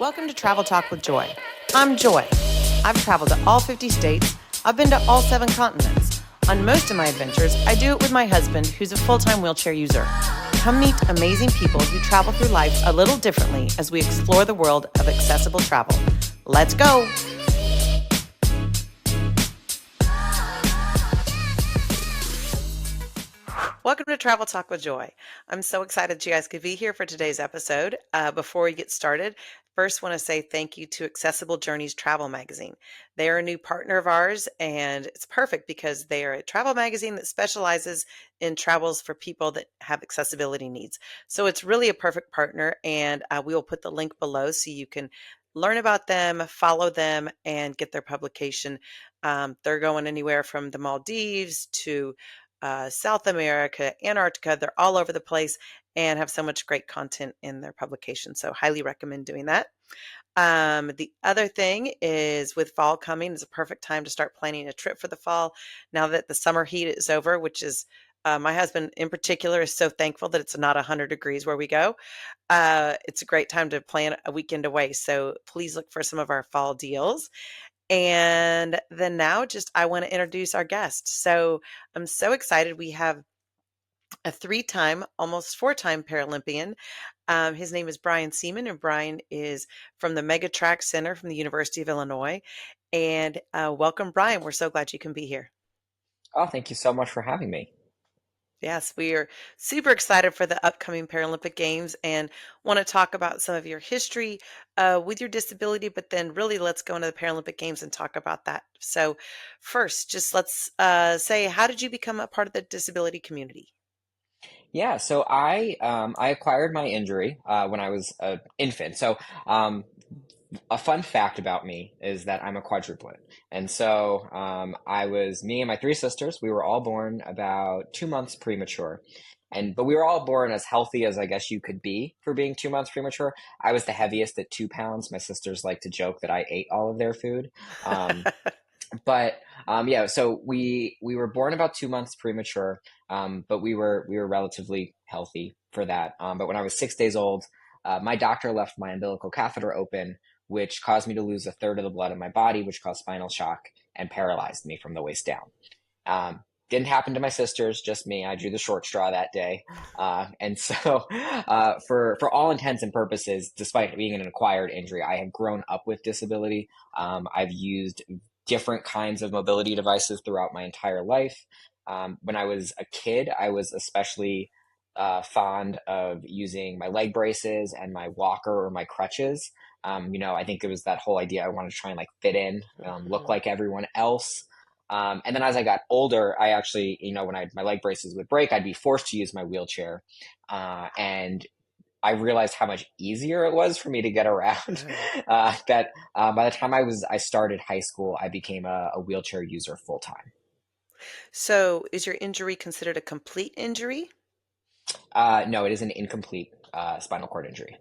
Welcome to Travel Talk with Joy. I'm Joy. I've traveled to all 50 states. I've been to all 7 continents. On most of my adventures, I do it with my husband, who's a full-time wheelchair user. Come meet amazing people who travel through life a little differently as we explore the world of accessible travel. Let's go! Welcome to Travel Talk with Joy. I'm so excited you guys could be here for today's episode. Before we get started, first want to say thank you to Accessible Journeys Travel Magazine. They are a new partner of ours, and it's perfect because they are a travel magazine that specializes in travels for people that have accessibility needs. So it's really a perfect partner, and we will put the link below so you can learn about them, follow them, and get their publication. They're going anywhere from the Maldives to South America, Antarctica. They're all over the place and have so much great content in their publication. So highly recommend doing that. The other thing is with fall coming, it's a perfect time to start planning a trip for the fall. Now that the summer heat is over, which is my husband in particular is so thankful that it's not 100 degrees where we go. It's a great time to plan a weekend away. So please look for some of our fall deals. And then now I want to introduce our guest. So I'm so excited. We have a 3-time, almost 4-time Paralympian. His name is Brian Siemann, and Brian is from the Mega Track Center from the University of Illinois. And welcome, Brian. We're so glad you can be here. Oh, thank you so much for having me. Yes, we are super excited for the upcoming Paralympic Games and want to talk about some of your history with your disability, but then really let's go into the Paralympic Games and talk about that. So first, just let's say, how did you become a part of the disability community? Yeah, so I acquired my injury when I was an infant. Um, a fun fact about me is that I'm a quadruplet, and I was me and my 3 sisters. We were all born about 2 months premature, and but we were all born as healthy as I guess you could be for being 2 months premature. I was the heaviest at 2 pounds. My sisters like to joke that I ate all of their food. Um, yeah, so we were born about 2 months premature, but we were relatively healthy for that. But when I was 6 days old, my doctor left my umbilical catheter open, which caused me to lose a third of the blood in my body, which caused spinal shock and paralyzed me from the waist down. Didn't happen to my sisters, just me. I drew the short straw that day, for all intents and purposes, despite being an acquired injury, I have grown up with disability. I've used different kinds of mobility devices throughout my entire life. When I was a kid, I was especially fond of using my leg braces and my walker or my crutches. I think it was that whole idea I wanted to try and like fit in, look Mhm. like everyone else. And then as I got older, I actually, when my leg braces would break, I'd be forced to use my wheelchair. And I realized how much easier it was for me to get around. Oh. That By the time I started high school, I became a wheelchair user full time. So is your injury considered a complete injury? No, it is an incomplete spinal cord injury.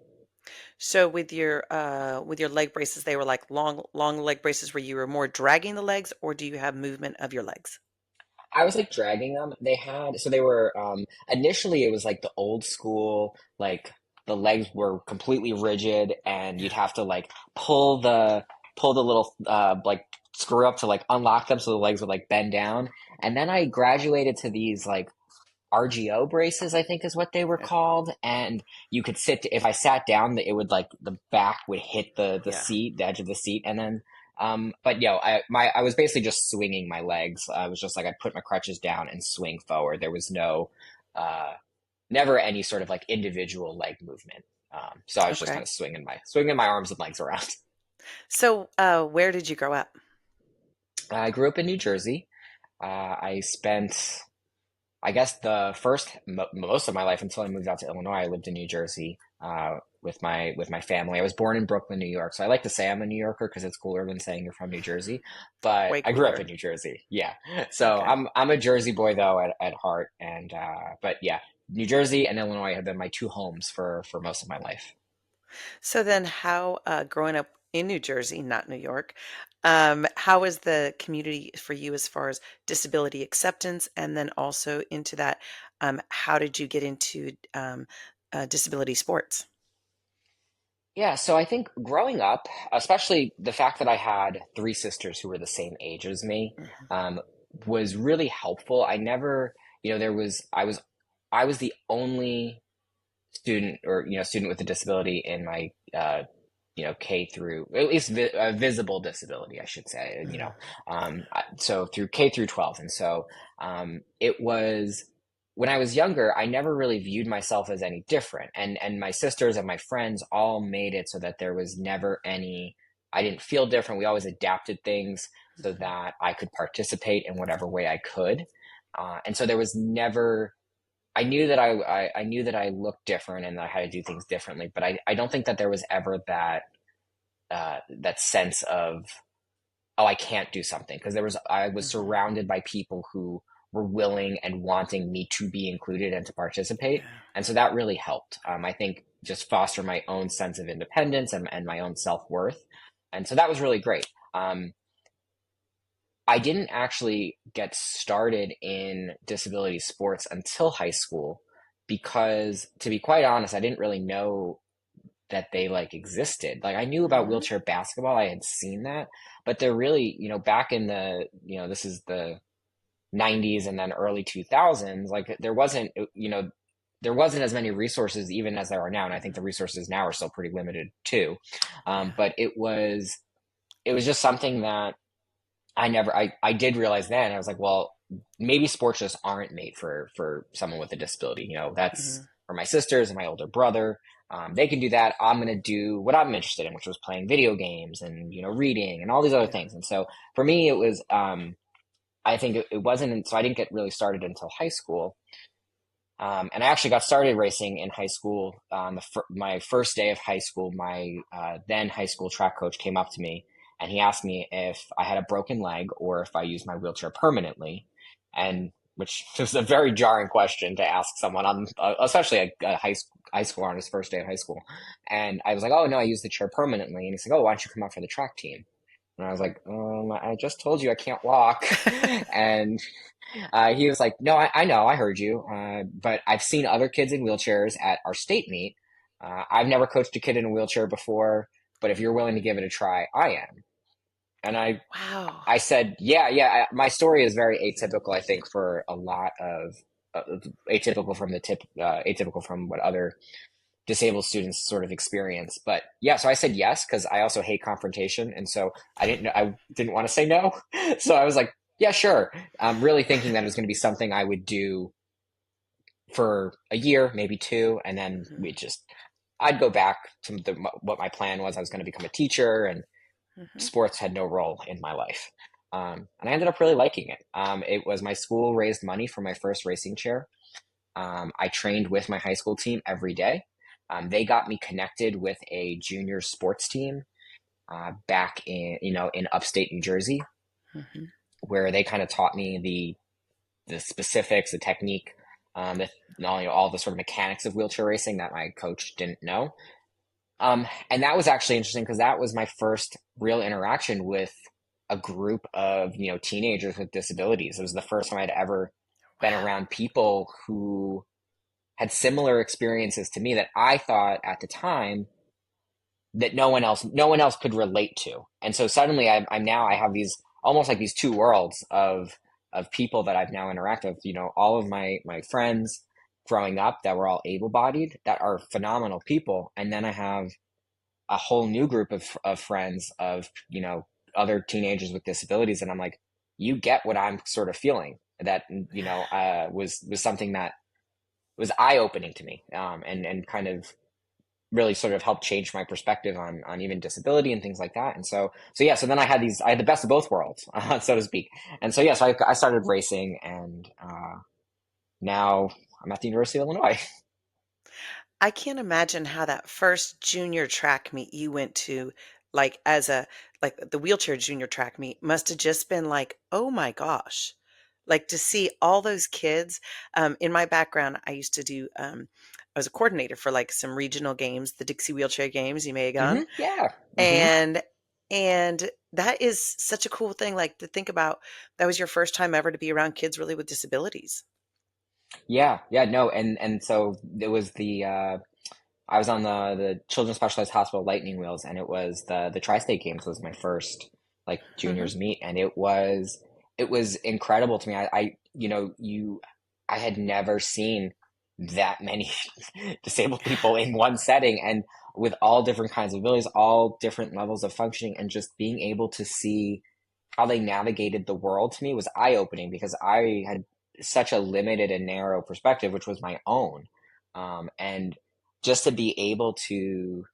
So with your leg braces, they were like long leg braces where you were more dragging the legs, or do you have movement of your legs? I was like dragging them. They were initially it was like the old school, like the legs were completely rigid and you'd have to like pull the little like screw up to like unlock them so the legs would like bend down. And then I graduated to these like RGO braces, I think is what they were Yeah. called. And you could if I sat down, it would like the back would hit the Yeah. seat, the edge of the seat. And then, but I was basically just swinging my legs. I was just like, I'd put my crutches down and swing forward. There was uh, never any sort of like individual leg movement. So I was just kind Okay. of swinging my arms and legs around. So where did you grow up? I grew up in New Jersey. I spent I guess most of my life until I moved out to Illinois, I lived in New Jersey with my family. I was born in Brooklyn, New York, so I like to say I'm a New Yorker because it's cooler than saying you're from New Jersey. But Way I grew up in cooler. New Jersey, yeah. So Okay. I'm a Jersey boy though at heart, and but yeah, New Jersey and Illinois have been my two homes for most of my life. So then how, growing up in New Jersey, not New York, how is the community for you as far as disability acceptance? And then also into that, how did you get into disability sports? Yeah, so I think growing up, especially the fact that I had three sisters who were the same age as me, Mhm. um, was really helpful. I never, I was the only student or student with a disability in my K through at least a visible disability, I should say. Mhm. So through K through 12, and so it was when I was younger, I never really viewed myself as any different, and my sisters and my friends all made it so that there was never any. I didn't feel different. We always adapted things so Mhm. that I could participate in whatever way I could, and so there was never. I knew that I knew that I looked different and that I had to do things differently, but I don't think that there was ever that sense of, oh, I can't do something, because I was Mhm. surrounded by people who were willing and wanting me to be included and to participate, Yeah. and so that really helped. I think just foster my own sense of independence and my own self-worth, and so that was really great. I didn't actually get started in disability sports until high school because, to be quite honest, I didn't really know that they like existed. Like I knew about Mhm. wheelchair basketball, I had seen that, but they're really, back in this is the 90s and then early 2000s, like there wasn't as many resources even as there are now, and I think the Mhm. resources now are still pretty limited too. Yeah. But it was just something that I did realize then. I was like, well, maybe sports just aren't made for someone with a disability. That's Mhm. for my sisters and my older brother. They can do that. I'm gonna do what I'm interested in, which was playing video games and reading and all these other Yeah. things. And so for me, it was I think it wasn't. So I didn't get really started until high school. And I actually got started racing in high school. My first day of high school, my then high school track coach came up to me and he asked me if I had a broken leg or if I used my wheelchair permanently, and which was a very jarring question to ask someone on, especially a high schooler on his first day of high school. And I was like, "Oh no, I use the chair permanently." And he's like, "Oh, why don't you come out for the track team?" And I was like, I just told you I can't walk. And he was like, "No, I know, I heard you, but I've seen other kids in wheelchairs at our state meet. I've never coached a kid in a wheelchair before, but if you're willing to give it a try, I am." And Wow. I said, "Yeah, yeah." My story is very atypical, I think, for a lot of atypical from what other disabled students sort of experience. But yeah, so I said yes because I also hate confrontation, and so I didn't want to say no. So I was like, yeah, sure. Really thinking that it was going to be something I would do for a year, maybe two, and then Mhm. I'd go back to what my plan was. I was going to become a teacher, and Mhm. sports had no role in my life. And I ended up really liking it. It was my school raised money for my first racing chair. I trained with my high school team every day. They got me connected with a junior sports team back in upstate New Jersey, Mhm. where they kind of taught me the specifics, the technique, all the sort of mechanics of wheelchair racing that my coach didn't know. And that was actually interesting because that was my first real interaction with a group of teenagers with disabilities. It was the first time I'd ever been Wow. around people who had similar experiences to me that I thought at the time that no one else could relate to. And so suddenly I have these almost like these two worlds of people that I've now interacted with. All of my friends growing up that were all able-bodied, that are phenomenal people, and then I have a whole new group of friends of other teenagers with disabilities, and I'm like, you get what I'm sort of feeling. That was something that was eye-opening to me, and kind of really sort of helped change my perspective on even disability and things like that. And so yeah, so then I had the best of both worlds, so to speak. And so yeah, so I started racing, and now I'm at the University of Illinois. I can't imagine how that first junior track meet you went to, like, as a like, the wheelchair junior track meet must have just been like, "Oh my gosh." Like, to see all those kids, in my background, I was a coordinator for, like, some regional games, the Dixie Wheelchair Games, you may have gone, Yeah. and and that is such a cool thing, like, to think about that was your first time ever to be around kids really with disabilities. Yeah, yeah, no, and so it was I was on the Children's Specialized Hospital Lightning Wheels, and it was the Tri-State Games was my first like Hmm. juniors meet, and it was incredible to me. I had never seen that many disabled people in one setting, and with all different kinds of abilities, all different levels of functioning, and just being able to see how they navigated the world to me was eye-opening because I had such a limited and narrow perspective, which was my own. And just to be able to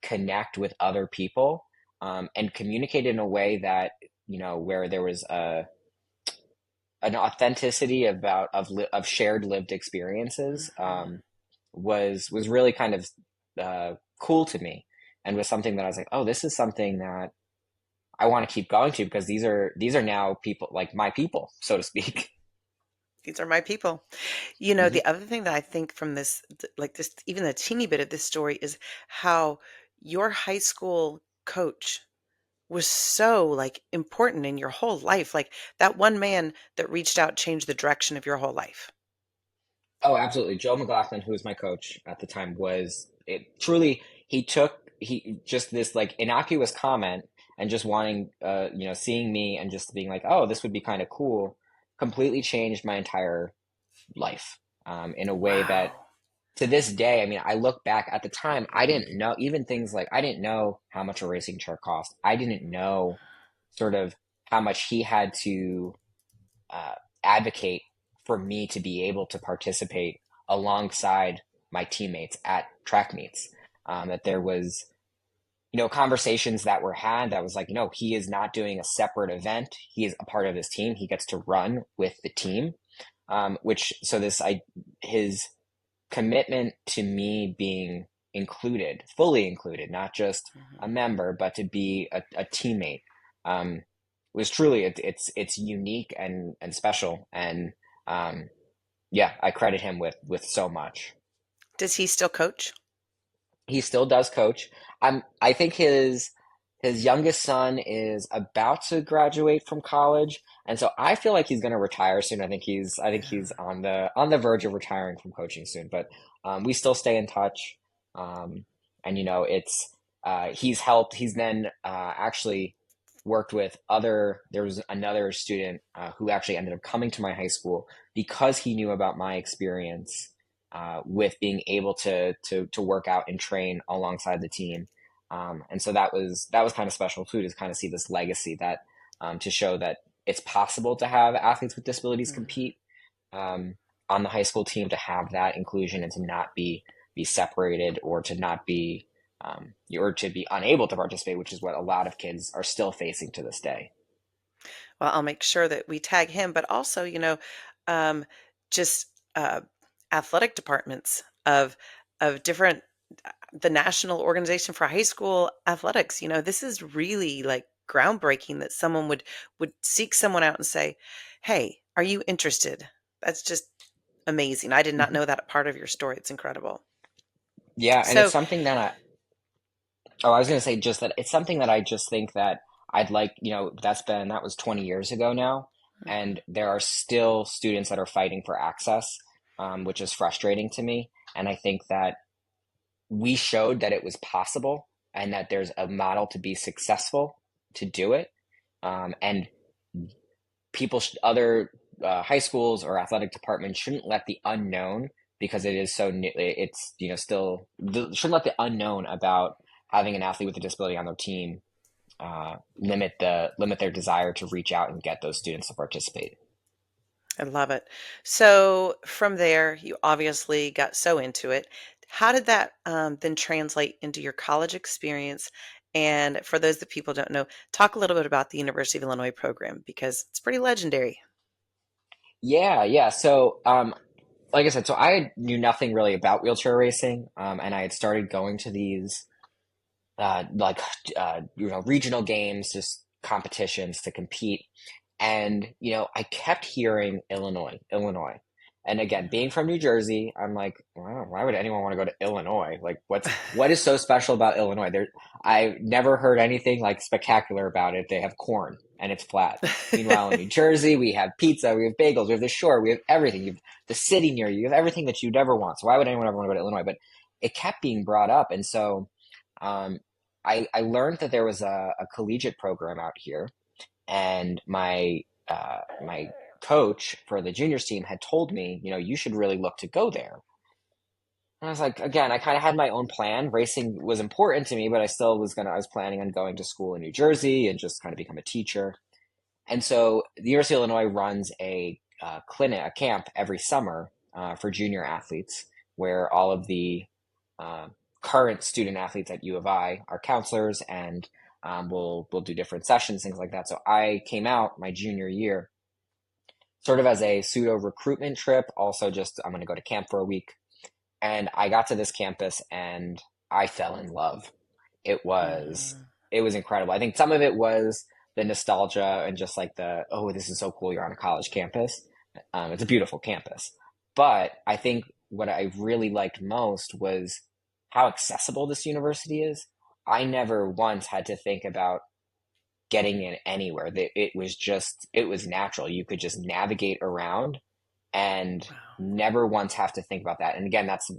connect with other people and communicate in a way that, where there was an authenticity of shared lived experiences was really kind of cool to me, and was something that I was like, oh, this is something that I want to keep going to because these are now people like my people, so to speak. These are my people. You know, Hmm. the other thing that I think from this, like this, even a teeny bit of this story is how your high school coach was so like important in your whole life. Like that one man that reached out changed the direction of your whole life. Oh, absolutely. Joe McLaughlin, who was my coach at the time, was it truly he just this like innocuous comment and just wanting seeing me and just being like, oh, this would be kind of cool, completely changed my entire life in a way that Wow. to this day, I mean, I look back at the time, I didn't know even things like I didn't know how much a racing chair cost. I didn't know sort of how much he had to uh, advocate for me to be able to participate alongside my teammates at track meets. That there was, conversations that were had that was like, he is not doing a separate event. He is a part of this team. He gets to run with the team. Which so this I his commitment to me being included, fully included, not just a Mhm. member, but to be a teammate, um, was truly it's unique and special. And yeah, I credit him with so much. Does he still coach? He still does coach. I think his youngest son is about to graduate from college, and so I feel like he's going to retire soon. I think he's on the verge of retiring from coaching soon. But we still stay in touch, and it's he's helped. He's then actually worked with other. There was another student who actually ended up coming to my high school because he knew about my experience with being able to work out and train alongside the team. And so that was kind of special too, to kind of see this legacy that to show that it's possible to have athletes with disabilities Mhm. compete um, on the high school team, to have that inclusion and to not be separated, or to not be or to be unable to participate, which is what a lot of kids are still facing to this day. Well, I'll make sure that we tag him, but also, um, just athletic departments of different the National Organization for High School Athletics. This is really like groundbreaking that someone would seek someone out and say, "Hey, are you interested?" That's just amazing. I did not Mhm. know that part of your story. It's incredible. Yeah, and it's So, something that I was going to say just that it's something that I just think that I'd like, that was 20 years ago now, mhm. and there are still students that are fighting for access, which is frustrating to me. And I think that we showed that it was possible and that there's a model to be successful to do it. And other high schools or athletic departments shouldn't let the unknown, because it is so new, it's still shouldn't let the unknown about having an athlete with a disability on their team limit their desire to reach out and get those students to participate. I love it. So from there, you obviously got so into it. How did that then translate into your college experience? And for those that people don't know, talk a little bit about the University of Illinois program because it's pretty legendary. Yeah, yeah. So, like I said, so I knew nothing really about wheelchair racing, and I had started going to these like regional games, just competitions to compete. And I kept hearing Illinois, Illinois. And again, being from New Jersey, I'm like, wow, why would anyone want to go to Illinois? Like, what is so special about Illinois? I've never heard anything like spectacular about it. They have corn and it's flat. Meanwhile, in New Jersey, we have pizza, we have bagels, we have the shore, we have everything. You have the city near you, you have everything that you'd ever want. So why would anyone ever want to go to Illinois? But it kept being brought up. And so um, I learned that there was a collegiate program out here, and my coach for the juniors team had told me, you should really look to go there. And I was like, again, I kind of had my own plan. Racing was important to me, but I was planning on going to school in New Jersey and just kind of become a teacher. And so the University of Illinois runs a clinic, a camp every summer for junior athletes, where all of the uh, current student athletes at U of I are counselors, and we'll do different sessions, things like that. So I came out my junior year sort of as a pseudo recruitment trip. Also, just I'm going to go to camp for a week, and I got to this campus and I fell in love. It was Mm, it was incredible. I think some of it was the nostalgia and just like oh, this is so cool. You're on a college campus. It's a beautiful campus. But I think what I really liked most was how accessible this university is. I never once had to think about getting in anywhere. It was natural. You could just navigate around and wow. never once have to think about that. And again, that's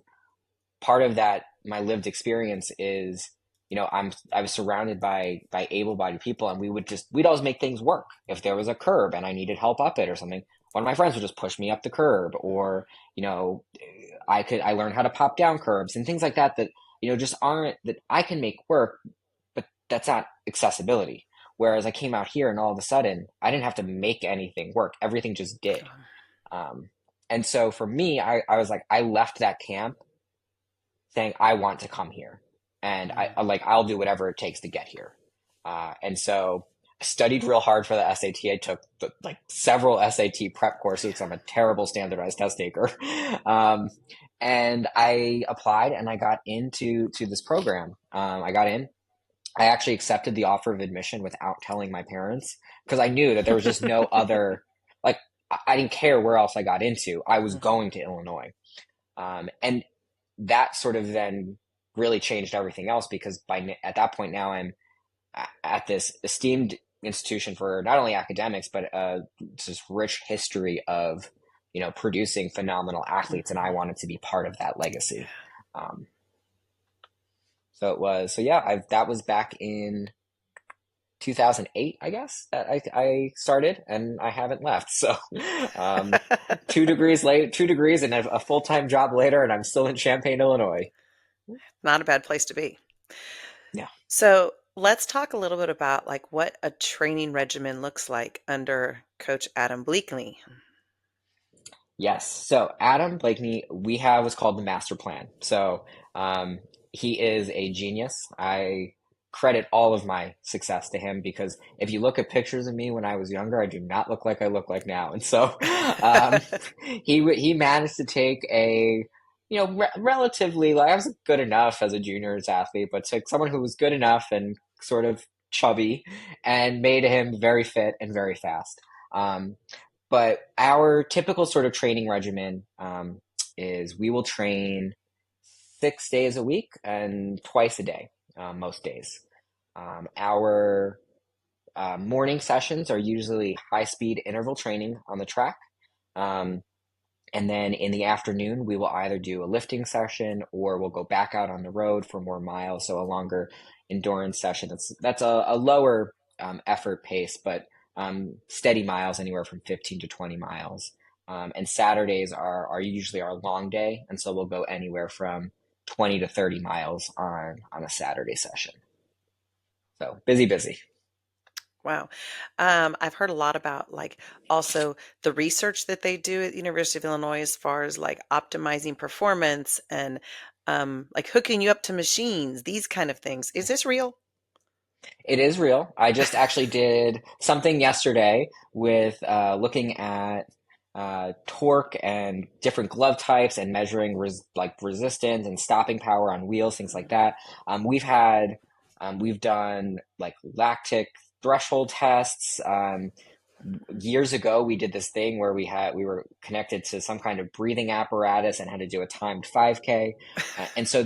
part of that. My lived experience is, I was surrounded by able-bodied people, and we'd always make things work. If there was a curb and I needed help up it or something, one of my friends would just push me up the curb, or I learned how to pop down curbs and things like that just aren't that I can make work, but that's not accessibility. Whereas I came out here and all of a sudden I didn't have to make anything work. Everything just did. Um, and so for me, I was like, I left that camp saying, I want to come here, and Mm. I'll do whatever it takes to get here. And so I studied real hard for the SAT. I took several SAT prep courses because I'm a terrible standardized test taker. Um, and I applied and I got into this program. I got in. I actually accepted the offer of admission without telling my parents because I knew that there was just no other, like, I didn't care where else I got into. I was Mhm. going to Illinois. And that sort of then really changed everything else because at that point now I'm at this esteemed institution for not only academics but this rich history of producing phenomenal athletes, and I Mhm. wanted to be part of that Yeah. legacy. Um, so yeah, that was back in 2008, I guess, that I started, and I haven't left. So, um, 2 degrees and a full-time job later, and I'm still in Champaign, Illinois. Not a bad place to be. Yeah. So let's talk a little bit about like what a training regimen looks like under Coach Adam Bleakley. Yes. So Adam Blakeney, we have what's called the master plan. So um, he is a genius. I credit all of my success to him because if you look at pictures of me when I was younger, I do not look like I look like now. And so um, he managed to take a relatively, like, I was good enough as a juniors athlete, but took someone who was good enough and sort of chubby and made him very fit and very fast. But our typical sort of training regimen is we will train 6 days a week and twice a day, most days. Our morning sessions are usually high speed interval training on the track. Um, and then in the afternoon, we will either do a lifting session or we'll go back out on the road for more miles, so a longer endurance session. That's a lower effort pace, but steady miles anywhere from 15 to 20 miles. And Saturdays are usually our long day, and so we'll go anywhere from 20 to 30 miles on a Saturday session. So busy, busy. Wow. I've heard a lot about like also the research that they do at the University of Illinois as far as like optimizing performance and like hooking you up to machines, these kind of things. Is this real? It is real. I just actually did something yesterday with looking at torque and different glove types and measuring resistance and stopping power on wheels, things like that. We've done like lactic threshold tests. Years ago, we did this thing where we were connected to some kind of breathing apparatus and had to do a timed 5K. And so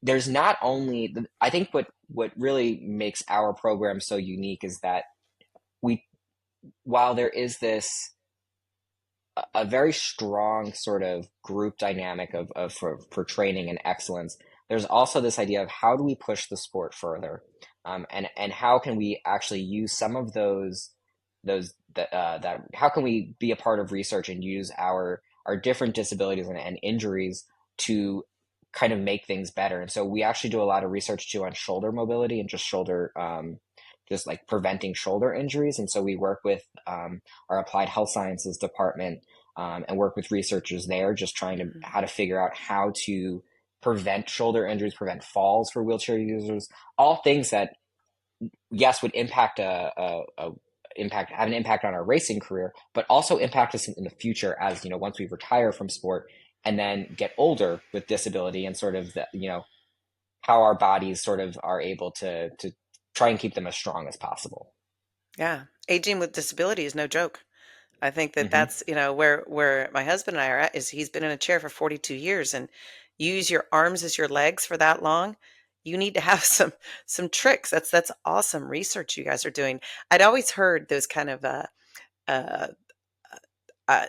there's not only I think what really makes our program so unique is that we while there is this a very strong sort of group dynamic for training and excellence. There's also this idea of how do we push the sport further, and how can we actually use some of those that how can we be a part of research and use our different disabilities and injuries to kind of make things better. And so we actually do a lot of research too on shoulder mobility and just shoulder just like preventing shoulder injuries. And so we work with our applied health sciences department, and work with researchers there, just trying to Mhm. how to figure out how to prevent shoulder injuries, prevent falls for wheelchair users, all things that yes would impact a impact have an impact on our racing career, but also impact us in the future as once we retire from sport and then get older with disability and sort of how our bodies sort of are able to try and keep them as strong as possible. Yeah. Aging with disability is no joke. I think that Hmm. that's, where my husband and I are at is he's been in a chair for 42 years, and you use your arms as your legs for that long. You need to have some tricks. That's awesome research you guys are doing. I'd always heard those kind of uh,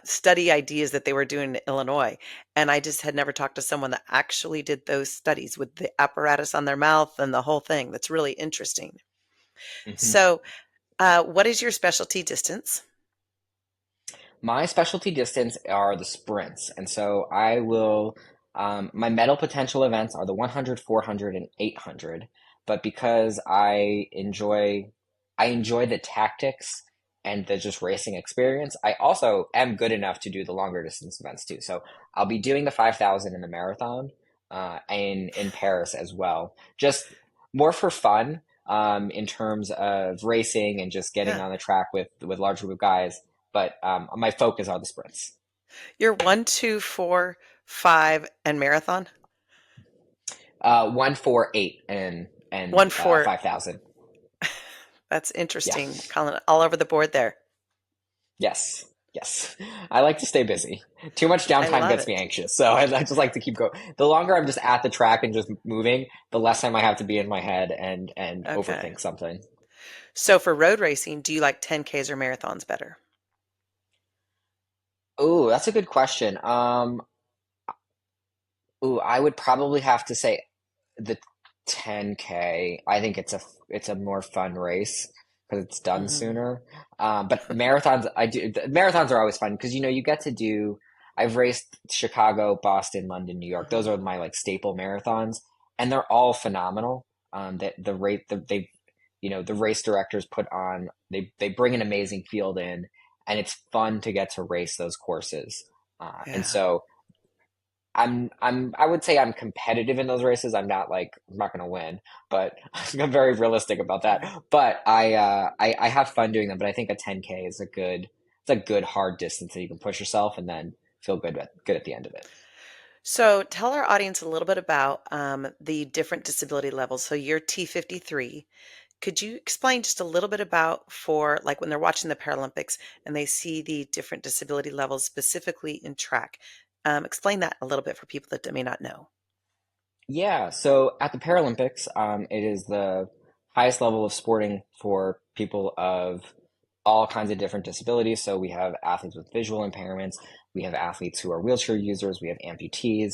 study ideas that they were doing in Illinois, and I just had never talked to someone that actually did those studies with the apparatus on their mouth and the whole thing. That's really interesting. Hmm. So, what is your specialty distance? My specialty distance are the sprints. And so my medal potential events are the 100, 400, and 800. But because I enjoy the tactics and the just racing experience, I also am good enough to do the longer distance events too. So I'll be doing the 5,000 in the marathon, in Paris as well. Just more for fun, in terms of racing and just getting Yeah. on the track with large group of guys, but my focus are the sprints. You're 1, 2, 4, 5, and marathon? 148 and 1, 4. 5,000. That's Yeah. interesting. Calling it all over the board there. Yes. Yes. I like to stay busy. Too much I downtime love gets me it. anxious. So I just like to keep going. The longer I'm just at the track and just moving, the less time I have to be in my head and Okay. overthink something. So for road racing, do you like 10Ks or marathons better? Oh, that's a good question. I would probably have to say the 10K. I think it's a more fun race because it's done Mhm. sooner. But marathons, marathons are always fun because you get to do. I've raced Chicago, Boston, London, New York. Those Mhm. are my like staple marathons, and they're all phenomenal. That the rate that they, the race directors put on, they bring an amazing field in, and it's fun to get to race those courses. And Yeah. so I would say I'm competitive in those races. I'm not going to win, but I'm very realistic about that. Right. But I have fun doing them. But I think a 10K is it's a good hard distance that you can push yourself and then feel good at the end of it. So tell our audience a little bit about the different disability levels. So you're T53. Could you explain just a little bit about for like when they're watching the Paralympics and they see the different disability levels specifically in track? Explain that a little bit for people that may not know. Yeah, so at the Paralympics, it is the highest level of sporting for people of all kinds of different disabilities. So we have athletes with visual impairments, we have athletes who are wheelchair users, we have amputees.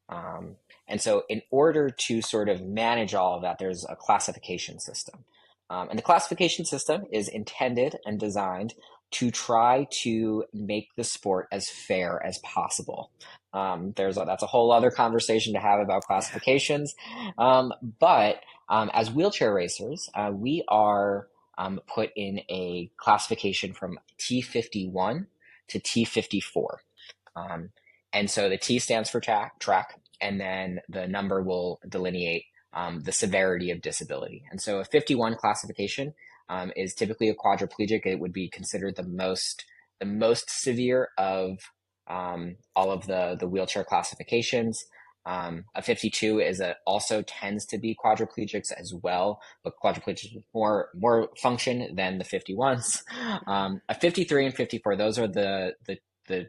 Um, and so, in order to sort of manage all of that, there's a classification system. And the classification system is intended and designed to try to make the sport as fair as possible. That's a whole other conversation to have about Yeah. classifications. But as wheelchair racers, we are put in a classification from T51 to T54. Um, and so the T stands for track, and then the number will delineate the severity of disability. And so a 51 classification is typically a quadriplegic. It would be considered the most severe of all of the wheelchair classifications. A 52 also tends to be quadriplegics as well, but quadriplegics with more function than the 51s. Mhm. A 53 and 54, those are the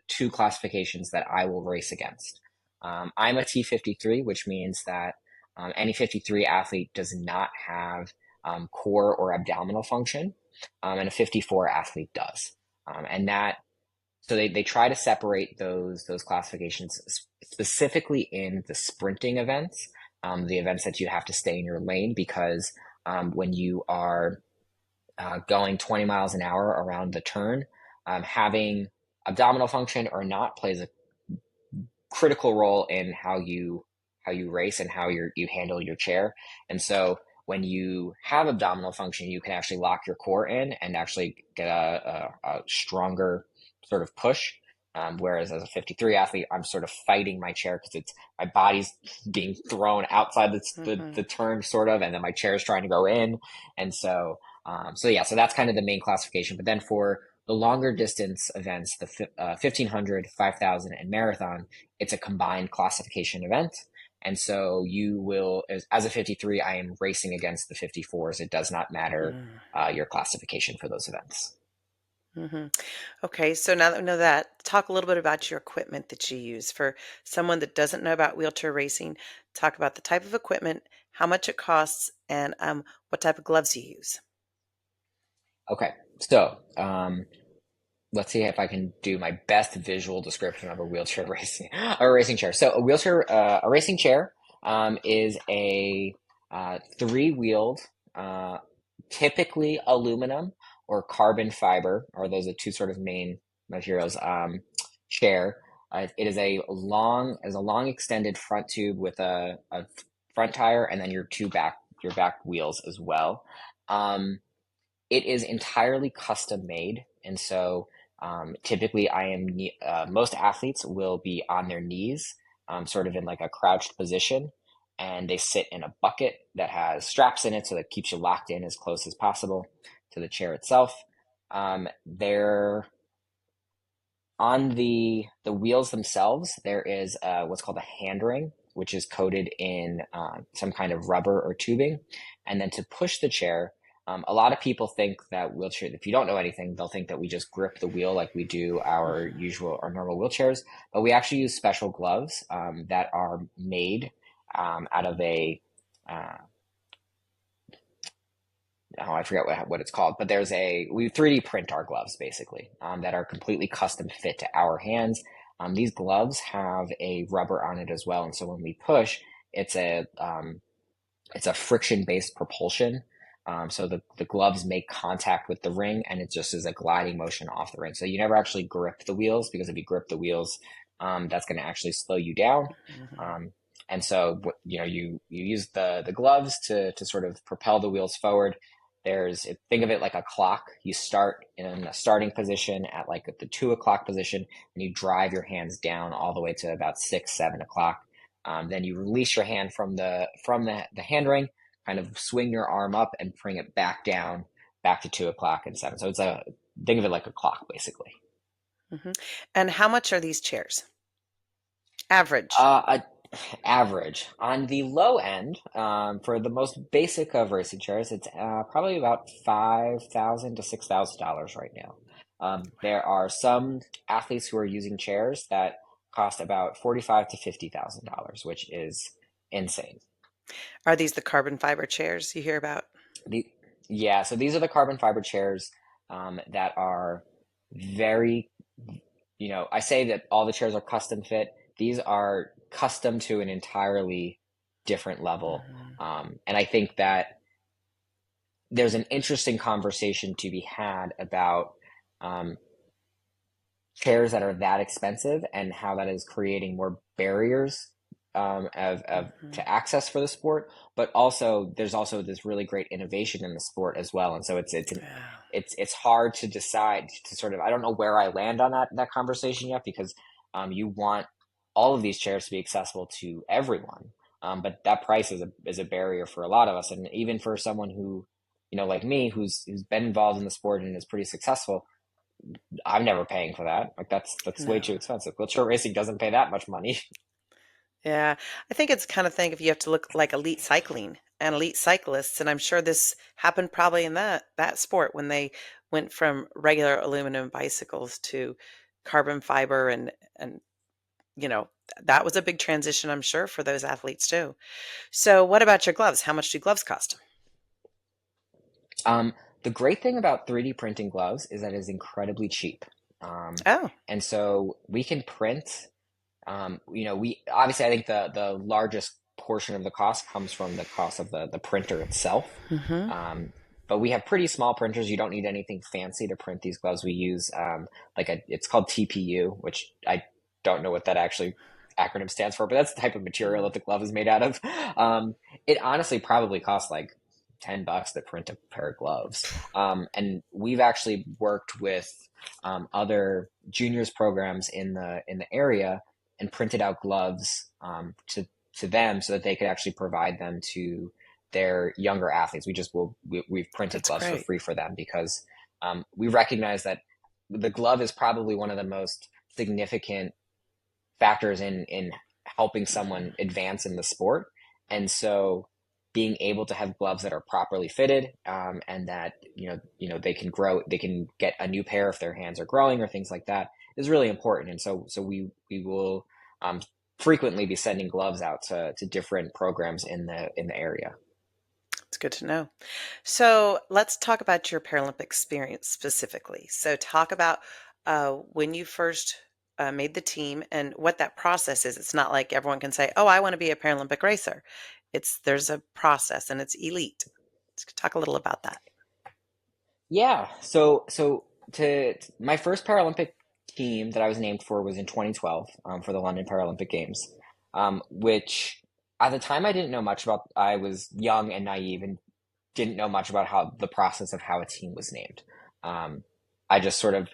two classifications that I will race against. I'm a T53, which means that any 53 athlete does not have core or abdominal function, and a 54 athlete does. And that so they try to separate those classifications specifically in the sprinting events, the events that you have to stay in your lane because when you are going 20 miles an hour around the turn, having abdominal function or not plays a critical role in how you race and how you handle your chair. And so when you have abdominal function, you can actually lock your core in and actually get a stronger sort of push. Whereas as a 53 athlete, I'm sort of fighting my chair because it's my body's being thrown outside the Hmm. turn sort of, and then my chair is trying to go in. And so yeah, so that's kind of the main classification. But then for the longer distance events, the 1500, 5000, and marathon, it's a combined classification event. And so you will, as a 53, I am racing against the 54s. It does not matter your classification for those events. Hmm. Okay, so now that we know that, talk a little bit about your equipment that you use. For someone that doesn't know about wheelchair racing, talk about the type of equipment, how much it costs, and what type of gloves you use. Okay, so let's see if I can do my best visual description of a wheelchair racing, a racing chair. So a racing chair is a three-wheeled, uh, typically aluminum or carbon fiber, or those are two sort of main materials. Chair. It is a long extended front tube with a front tire, and then your back wheels as well. Um, it is entirely custom made, and so typically most athletes will be on their knees, sort of in like a crouched position, and they sit in a bucket that has straps in it, so that keeps you locked in as close as possible to the chair itself. They're on the wheels themselves. There is what's called a hand ring, which is coated in some kind of rubber or tubing. And then to push the chair, a lot of people think that wheelchair, if you don't know anything, they'll think that we just grip the wheel like we do our normal wheelchairs. But we actually use special gloves that are made out of uh, oh, I forget what it's called, but we 3D print our gloves basically that are completely custom fit to our hands. These gloves have a rubber on it as well, and so when we push, it's a friction based propulsion. So the gloves make contact with the ring, and it just is a gliding motion off the ring. So you never actually grip the wheels because if you grip the wheels, that's going to actually slow you down. Hmm. Um, and so you use the gloves to sort of propel the wheels forward. Think of it like a clock. You start in a starting position at like the 2 o'clock position, and you drive your hands down all the way to about 6, 7 o'clock. Then you release your hand from the hand ring, kind of swing your arm up and bring it back down, back to 2 o'clock and seven. So think of it like a clock, basically. Hmm. And how much are these chairs? Average. Uh, Average on the low end for the most basic of racing chairs, it's probably about $5,000 to $6,000 right now. There are some athletes who are using chairs that cost about 45 to $50,000, which is insane. Are these the carbon fiber chairs you hear about? The, yeah, so these are the carbon fiber chairs that are very, I say that all the chairs are custom fit. These are custom to an entirely different level. Hmm. And I think that there's an interesting conversation to be had about um, chairs that are that expensive and how that is creating more barriers Hmm. to access for the sport. But also, there's also this really great innovation in the sport as well. And so Yeah. it's hard to decide to sort of I don't know where I land on that conversation yet because you want all of these chairs to be accessible to everyone. But that price is a barrier for a lot of us, and even for someone who, like me, who's been involved in the sport and is pretty successful, I'm never paying for that. Like that's way too No. expensive. Wheelchair racing doesn't pay that much money. Yeah, I think it's kind of thing if you have to look like elite cycling and elite cyclists, and I'm sure this happened probably in that sport when they went from regular aluminum bicycles to carbon fiber and you know that was a big transition, I'm sure, for those athletes too. So, what about your gloves? How much do gloves cost? The great thing about 3D printing gloves is that it is incredibly cheap. Oh. And so we can print, we obviously, I think the largest portion of the cost comes from the cost of the printer itself. Hmm. Um, but we have pretty small printers. You don't need anything fancy to print these gloves. We use it's called TPU, which I don't know what that actually acronym stands for, but that's the type of material that the glove is made out of. Um, it honestly probably costs like $10 to print a pair of gloves. And we've actually worked with other juniors programs in the area and printed out gloves to them so that they could actually provide them to their younger athletes. We've printed That's gloves for great. free for them because we recognize that the glove is probably one of the most significant factors in helping someone advance in the sport. And so being able to have gloves that are properly fitted, and that they can grow, they can get a new pair if their hands are growing or things like that, is really important. And so we will um, frequently be sending gloves out to different programs in the area. It's good to know. So let's talk about your Paralympic experience specifically. So talk about when you first made the team and what that process is. It's not like everyone can say, "Oh, I want to be a Paralympic racer." There's a process and it's elite. Let's talk a little about that. Yeah. My first Paralympic team that I was named for was in 2012 for the London Paralympic Games, which at the time I didn't know much about. I was young and naive and didn't know much about how the process of how a team was named. Um, I just sort of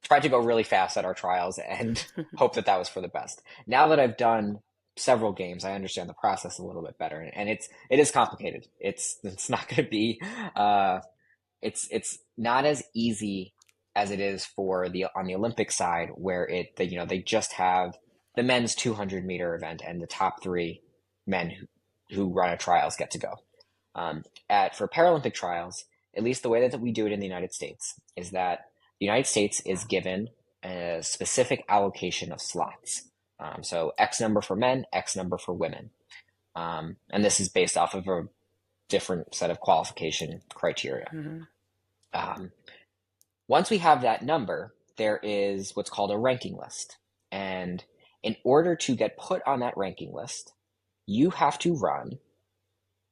tried to go really fast at our trials and hope that that was for the best. Now that I've done several games, I understand the process a little bit better, and it is complicated. It's not going to be it's not as easy as it is for the on the Olympic side where they just have the men's 200-meter event and the top three men who run a trials get to go. At For Paralympic trials, at least the way that we do it in the United States is that the United States is given a specific allocation of slots. So X number for men, X number for women. And this is based off of a different set of qualification criteria. Hmm. Um, Once we have that number, there is what's called a ranking list. And in order to get put on that ranking list, you have to run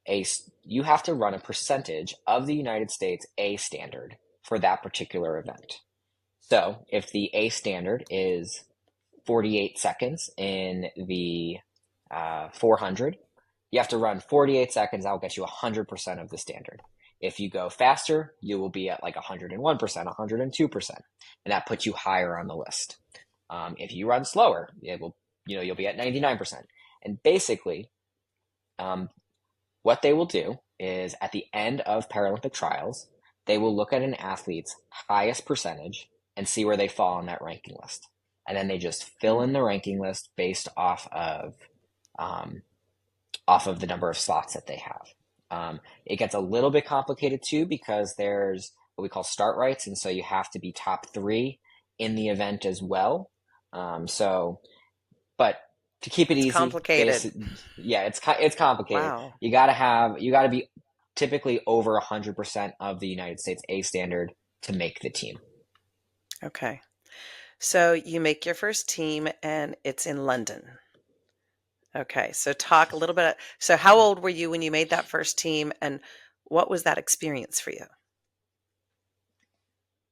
a you have to run a percentage of the United States A standard for that particular event. So if the A standard is 48 seconds in the 400, you have to run 48 seconds. That'll get you 100% of the standard. If you go faster, you will be at like 101%, 102%, and that puts you higher on the list. If you run slower, you'll be at 99%. And basically, um, what they will do is at the end of Paralympic trials, they will look at an athlete's highest percentage and see where they fall on that ranking list. And then they just fill in the ranking list based um, off of the number of slots that they have. It gets a little bit complicated too because there's what we call start rights, and so you have to be top three in the event as well. So, but to keep it It's easy, complicated. yeah, it's complicated. Wow. You gotta be typically over 100% of the United States A standard to make the team. Okay. So you make your first team and it's in London. Okay. So talk a little bit. So how old were you when you made that first team and what was that experience for you?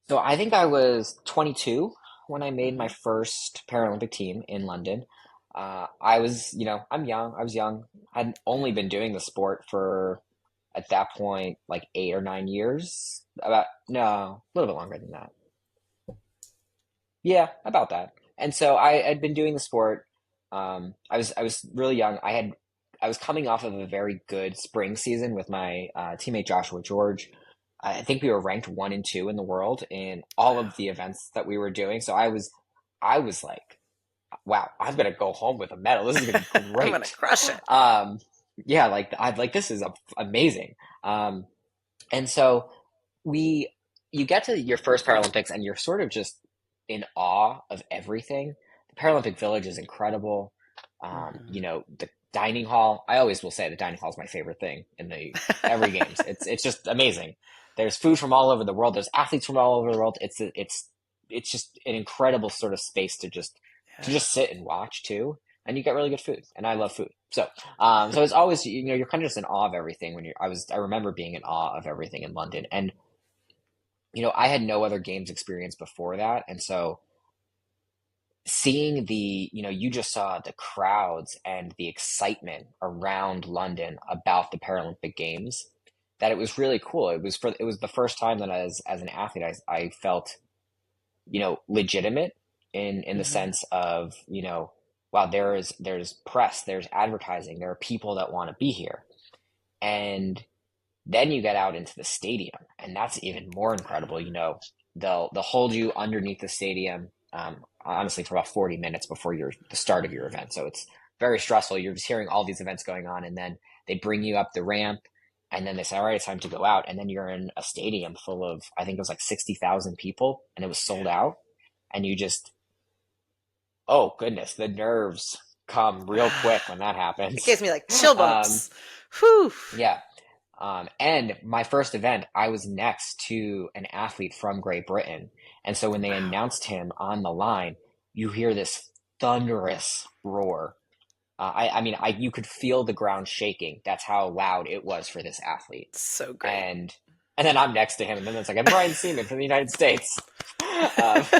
So I think I was 22 when I made my Hmm. first Paralympic team in London. I was, I'm young. I was young. I'd only been doing the sport for, at that point, like 8 or 9 years. No, a little bit longer than that. Yeah, about that. And so I had been doing the sport. I was really young. I was coming off of a very good spring season with my teammate Joshua George. I think we were ranked one and two in the world in all Wow. of the events that we were doing. So I was like, wow, I'm gonna go home with a medal. This is gonna be I'm going to great. crush it. Um, yeah, this is amazing. And so we you get to your first Paralympics and you're sort of just in awe of everything. The Paralympic Village is incredible. Hmm. The dining hall. I always will say the dining hall is my favorite thing in the every games. It's just amazing. There's food from all over the world. There's athletes from all over the world. It's it's just an incredible sort of space to Yeah. just sit and watch too. And you get really good food, and I love food. So it's always, you're kind of just in awe of everything when I remember being in awe of everything in London. And, I had no other games experience before that. And so seeing you just saw the crowds and the excitement around London about the Paralympic Games, that it was really cool. It was the first time that as an athlete, I felt, legitimate in the Hmm. sense of, wow, there's press, there's advertising, there are people that want to be here. And then you get out into the stadium, and that's even more incredible. They'll hold you underneath the stadium, honestly, for about 40 minutes before the start of your event. So it's very stressful. You're just hearing all these events going on, and then they bring you up the ramp, and then they say, "All right, it's time to go out." And then you're in a stadium full of, I think it was like 60,000 people, and it was sold out. And you just, oh goodness, the nerves come real quick when that It happens. gives me like chill Um, bumps. Whew. yeah. And my first event, I was next to an athlete from Great Britain. And so when they Wow. announced him on the line, you hear this thunderous roar. I mean, you could feel the ground shaking. That's how loud it was for this athlete. So great. And and then I'm next to him, and then it's like, I'm Brian Siemann from the United States.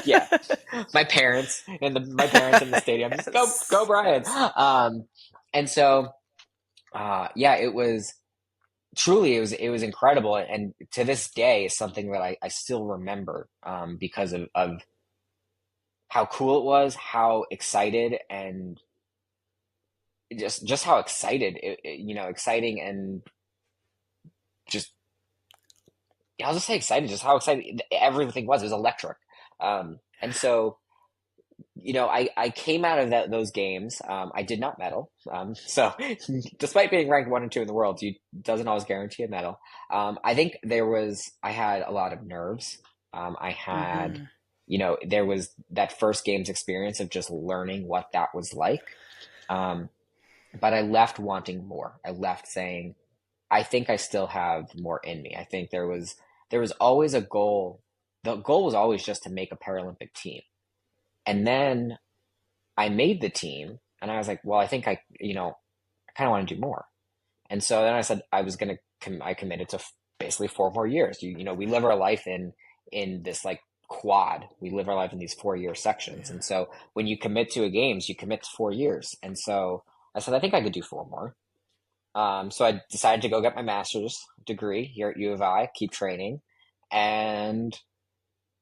Yeah, my parents in the stadium, just go Yes. Brian. Yes. And so yeah, it was truly, it was incredible, and to this day is something that I still remember, because of how cool it was, how excited, and just how excited exciting, and just, yeah, I'll just say excited, just how excited everything was. It was electric. And so, I came out of those games. I did not medal. So despite being ranked one and two in the world, you doesn't always guarantee a medal. I think I had a lot of nerves. I had, Hmm. there was that first games experience of just learning what that was like. Um, but I left wanting more. I left saying, I think I still have more in me. I think there was always a goal. The goal was always just to make a Paralympic team. And then I made the team, and I was like, well, I think I kind of want to do more. And so then I said I was going to, I committed to basically 4 more years. We live our life in this like quad. We live our life in these 4 year sections. Yeah. And so when you commit to a games, you commit to 4 years. And so I said, I think I could do four more. So I decided to go get my master's degree here at U of I, keep training. And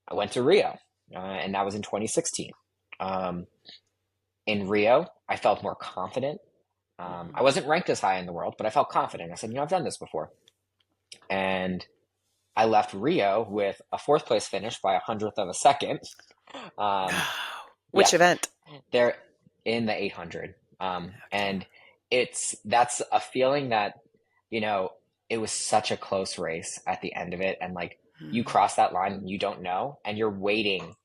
I went to Rio, and that was in 2016. Um, in Rio, I felt more confident. I Hmm. wasn't ranked as high in the world, but I felt confident. I said, I've done this before. And I left Rio with a fourth place finish by 100th of a second. Um, Which yeah, event? they're in the 800. Okay. And that's a feeling that, you know, it was such a close race at the end of it. And like, you Hmm. cross that line and you don't know, and you're waiting,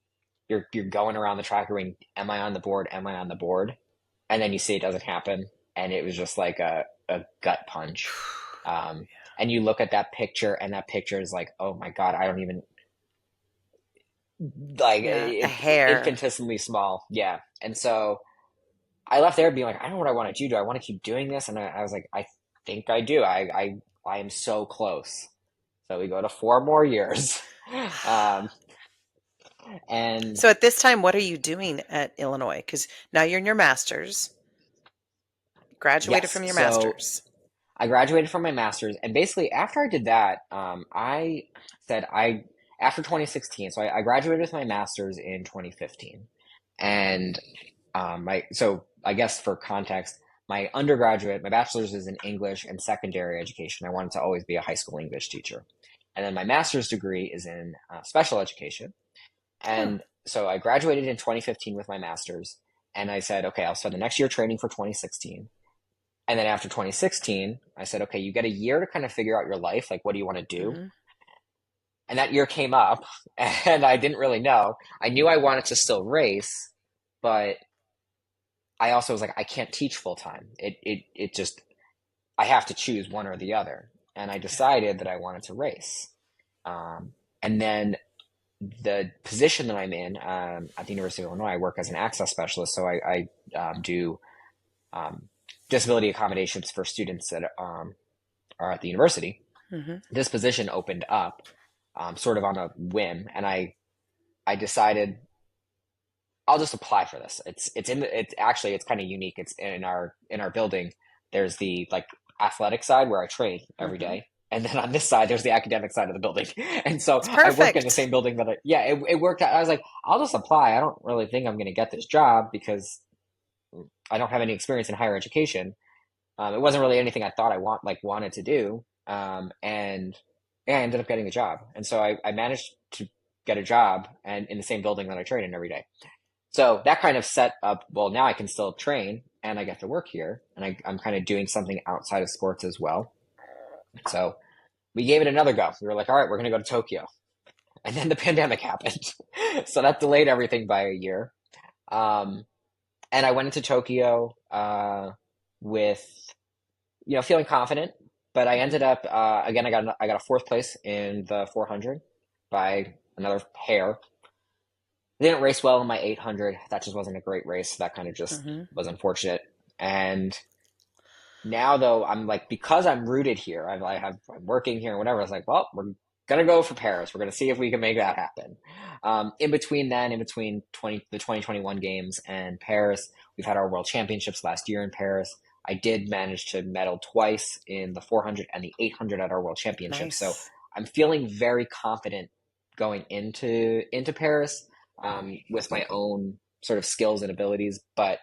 you're going around the track, you're waiting, am I on the board? Am I on the board? And then you see it doesn't happen. And it was just like a gut punch. Um, and you look at that picture, and that picture is like, oh my God, I don't even, like, Yeah, a it's hair. infinitesimally small. Yeah. And so I left there being like, I don't know what I want to do. Do I want to keep doing this? And I was like, I think I do. I am so close. So we go to 4 more years. Um, and So at this time, what are you doing at Illinois? Because now you're in your master's, graduated yes, from your so master's. I graduated from my master's, and basically after I did that, I said after 2016. So I graduated with my master's in 2015, and my so I guess for context, my bachelor's is in English and secondary education. I wanted to always be a high school English teacher, and then my master's degree is in special education. Huh. And so I graduated in 2015 with my master's, and I said, okay, I'll spend the next year training for 2016. And then after 2016, I said, okay, you get a year to kind of figure out your life. Like, what do you want to do? Hmm. And that year came up, and I didn't really know. I knew I wanted to still race, but I also was like, I can't teach full time. It just, I have to choose one or the other. And I Yeah. decided that I wanted to race. And then the position that I'm in at the University of Illinois, I work as an access specialist. So I do um, disability accommodations for students that are at the university. Hmm. This position opened up sort of on a whim, and I decided I'll just apply for this. It's actually it's kind of unique. It's in our building. There's the like athletic side where I train every Hmm. day, and then on this side there's the academic side of the building. And so It's I work in the perfect. same building that it worked out. I was like, I'll just apply. I don't really think I'm going to get this job because I don't have any experience in higher education. It wasn't really anything I thought I wanted to do, and yeah, I ended up getting a job, and so I managed to get a job and in the same building that I train in every day. So that kind of set up, well, now I can still train and I get to work here and I'm kind of doing something outside of sports as well. So we gave it another go. We were like, all right, we're going to go to Tokyo. And then the pandemic happened. So that delayed everything by a year. Um, and I went into Tokyo with, feeling confident, but I Hmm. ended up, again, I got a fourth place in the 400 by another hair. I didn't race well in my 800. That just wasn't a great race. That kind of just Hmm. was unfortunate. And now though, I'm like, because I'm rooted here, I'm working here and whatever. I was like, well, we're gonna go for Paris. We're gonna see if we can make that happen. In between the 2021 games and Paris, we've had our World Championships last year in Paris. I did manage to medal twice in the 400 and the 800 at our World Championships. So Nice. I'm feeling very confident going into Paris with my own sort of skills and abilities. But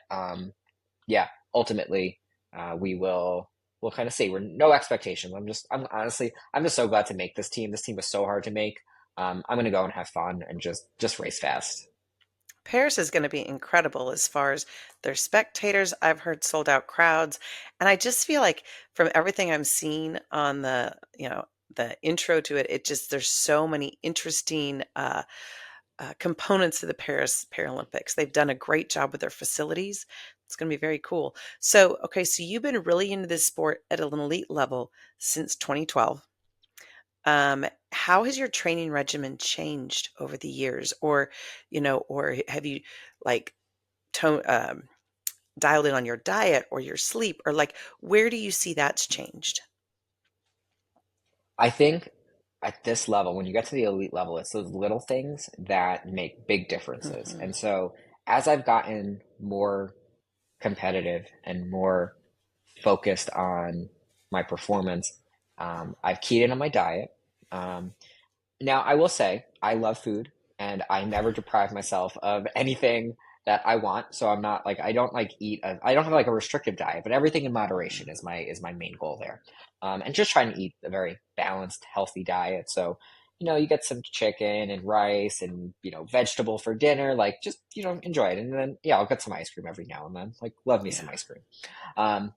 yeah, ultimately, we'll kind of see. We're no expectations. I'm just so glad to make this team. This team was so hard to make. I'm gonna go and have fun and just race fast. Paris is going to be incredible as far as their spectators. I've heard sold out crowds. And I just feel like from everything I'm seeing on the intro to it, there's so many interesting components of the Paris Paralympics. They've done a great job with their facilities. It's going to be very cool. So, okay, so you've been really into this sport at an elite level since 2012. How has your training regimen changed over the years, or have you like tone, dialed in on your diet or your sleep, or like where do you see that's changed? I think at this level, when you get to the elite level, it's those little things that make big differences. Hmm. And so as I've gotten more competitive and more focused on my performance, I've keyed in on my diet. Um, Now, I will say I love food and I never deprive myself of anything that I want. So I'm not like I don't like I don't have like a restrictive diet, but everything in moderation is my main goal there. And just trying to eat a very balanced, healthy diet. So, you get some chicken and rice and, vegetable for dinner, like just, enjoy it. And then yeah, I'll get some ice cream every now and then. Like love me some Yeah. ice cream.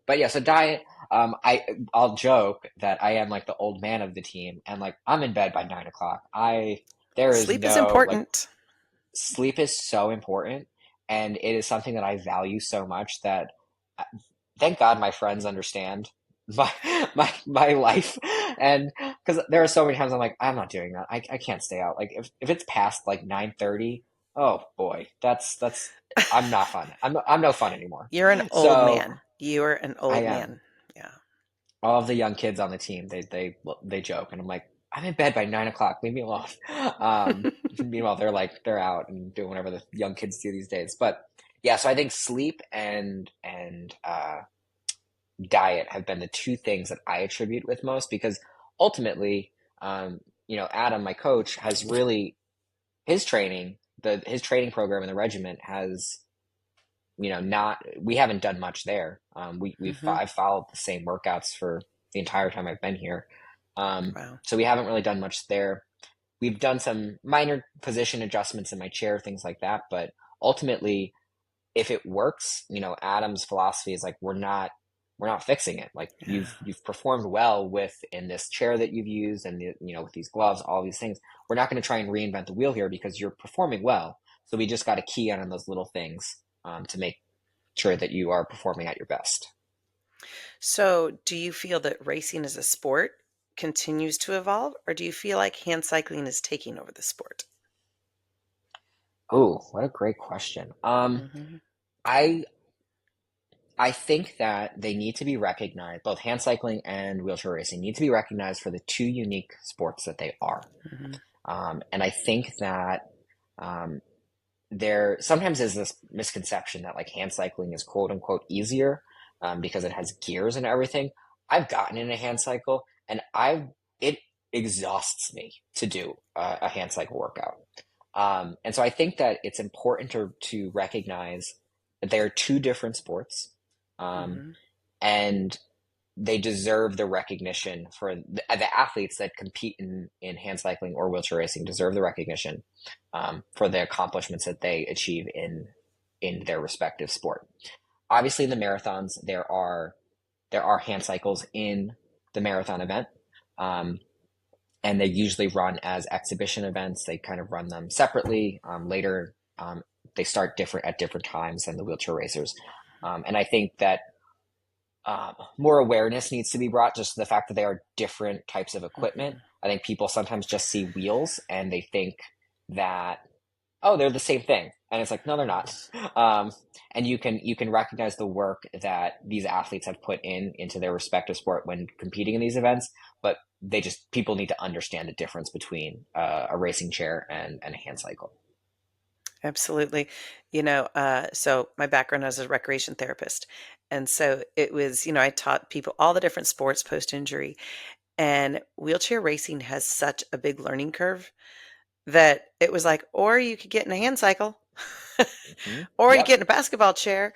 But yeah, so diet. I'll joke that I am like the old man of the team, and like I'm in bed by 9 o'clock. There is Sleep is no like important. sleep is so important, and it is something that I value so much that uh, thank God my friends understand my my life, and because there are so many times I'm like I'm not doing that. I can't stay out. Like if it's past like 9:30, oh boy, that's I'm not fun. I'm no fun anymore. You're an old So man. You're an I old am man. Yeah. all of the young kids on the team, they joke, and I'm like, I'm in bed by 9 o'clock. Leave me alone. Meanwhile, they're out and doing whatever the young kids do these days. But yeah, so I think sleep and diet have been the two things that I attribute with most because ultimately, Adam, my coach, has really his training his training program in the regiment has not we haven't done much there. Hmm. I've followed the same workouts for the entire time I've been here. Wow. So we haven't really done much there. We've done some minor position adjustments in my chair, things like that. But ultimately, if it works, Adam's philosophy is like we're not fixing it. Like Yeah. you've performed well with in this chair that you've used and with these gloves, all these things. We're not going to try and reinvent the wheel here because you're performing well. So we just got to key in on those little things to make sure that you are performing at your best. So, do you feel that racing as a sport continues to evolve, or do you feel like hand cycling is taking over the sport? Oh, what a great question. Hmm. I I think that they need to be recognized, both hand cycling and wheelchair racing need to be recognized for the two unique sports that they are. Hmm. And I think that um, there sometimes is this misconception that like hand cycling is quote unquote easier because it has gears and everything. I've gotten in a hand cycle and it exhausts me to do a hand cycle workout. And so I think that it's important to recognize that they are two different sports, um, Hmm. and they deserve the recognition for the athletes that compete in hand cycling or wheelchair racing deserve the recognition for the accomplishments that they achieve in their respective sport. Obviously, in the marathons, there are hand cycles in the marathon event. Um, and they usually run as exhibition events. They kind of run them separately. Later, they start different at different times than the wheelchair racers. And I think that more awareness needs to be brought just to the fact that they are different types of equipment. Hmm. I think people sometimes just see wheels and they think that, oh, they're the same thing. And it's like, no, they're not. Um, and you can recognize the work that these athletes have put into their respective sport when competing in these events, but people need to understand the difference between a racing chair and a hand cycle. Absolutely. So my background as a recreation therapist. And so it was, I taught people all the different sports post injury. And wheelchair racing has such a big learning curve that it was like, or you could get in a hand cycle, Hmm. or you Yep. get in a basketball chair.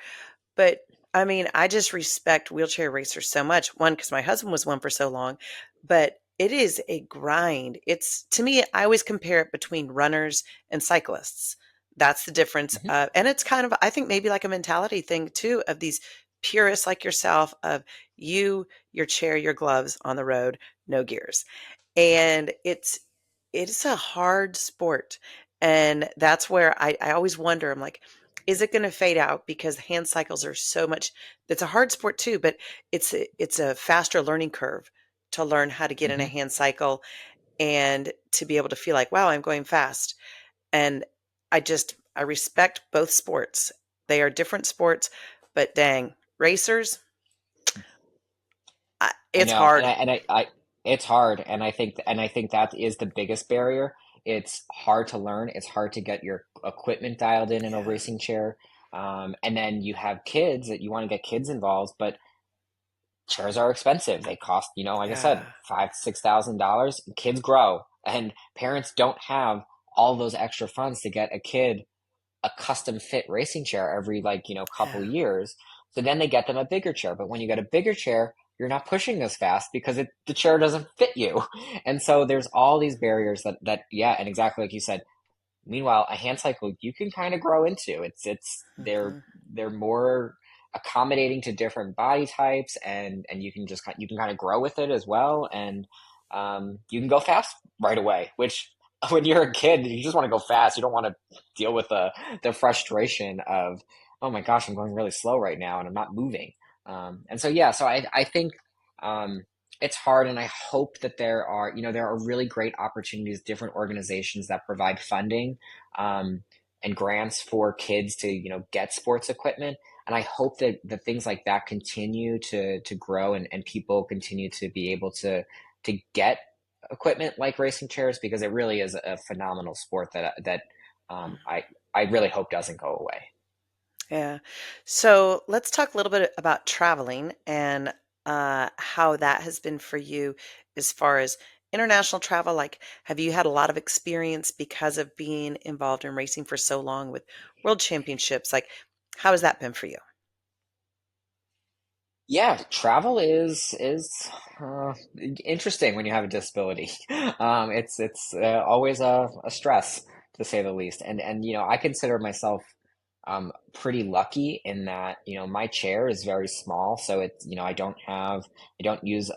But I mean, I just respect wheelchair racers so much. One, because my husband was one for so long, but it is a grind. It's to me, I always compare it between runners and cyclists. That's the difference. Hmm. And it's kind of, I think, maybe like a mentality thing too of these purists like yourself of your chair, your gloves on the road, no gears. And it's a hard sport. And that's where I always wonder, I'm like, is it going to fade out because hand cycles are so much, it's a hard sport too, but it's a faster learning curve to learn how to get in a Hmm. hand cycle and to be able to feel like, wow, I'm going fast. And I respect both sports. They are different sports, but dang, racers, I it's know, hard. it's hard, and I think that is the biggest barrier. It's hard to learn. It's hard to get your equipment dialed in a Yeah. racing chair. And then you have kids that you want to get kids involved, but chairs are expensive. They cost, like I said, Yeah. $5,000 to $6,000. Kids grow, and parents don't have all those extra funds to get a kid a custom fit racing chair every couple Yeah. years. So then they get them a bigger chair. But when you get a bigger chair, you're not pushing as fast because the chair doesn't fit you. And so there's all these barriers that yeah, and exactly like you said. Meanwhile, a hand cycle you can kind of grow into. It's they're Hmm. they're more accommodating to different body types, and you can kind of grow with it as well, and you can go fast right away. Which when you're a kid, you just want to go fast. You don't want to deal with the frustration of, oh my gosh, I'm going really slow right now and I'm not moving. And so yeah, so I think um, it's hard, and I hope that there are really great opportunities, different organizations that provide funding um, and grants for kids to get sports equipment. And I hope that the things like that continue to grow, and people continue to be able to get equipment like racing chairs, because it really is a phenomenal sport that I really hope doesn't go away. Yeah. So let's talk a little bit about traveling and how that has been for you as far as international travel. Like, have you had a lot of experience because of being involved in racing for so long with world championships? Like, how has that been for you? Yeah, travel is interesting when you have a disability. It's always a stress to say the least. And I consider myself pretty lucky in that my chair is very small, so it's I don't use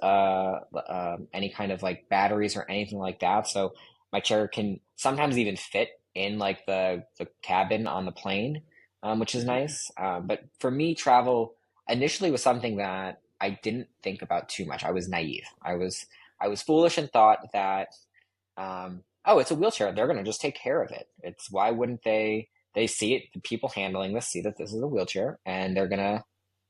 any kind of like batteries or anything like that. So my chair can sometimes even fit in like the cabin on the plane, which is Mhm. nice. But for me, travel initially was something that I didn't think about too much. I was naive. I was foolish and thought that oh, it's a wheelchair. They're going to just take care of it. It's why wouldn't they? They see it, the people handling this see that this is a wheelchair, and they're going to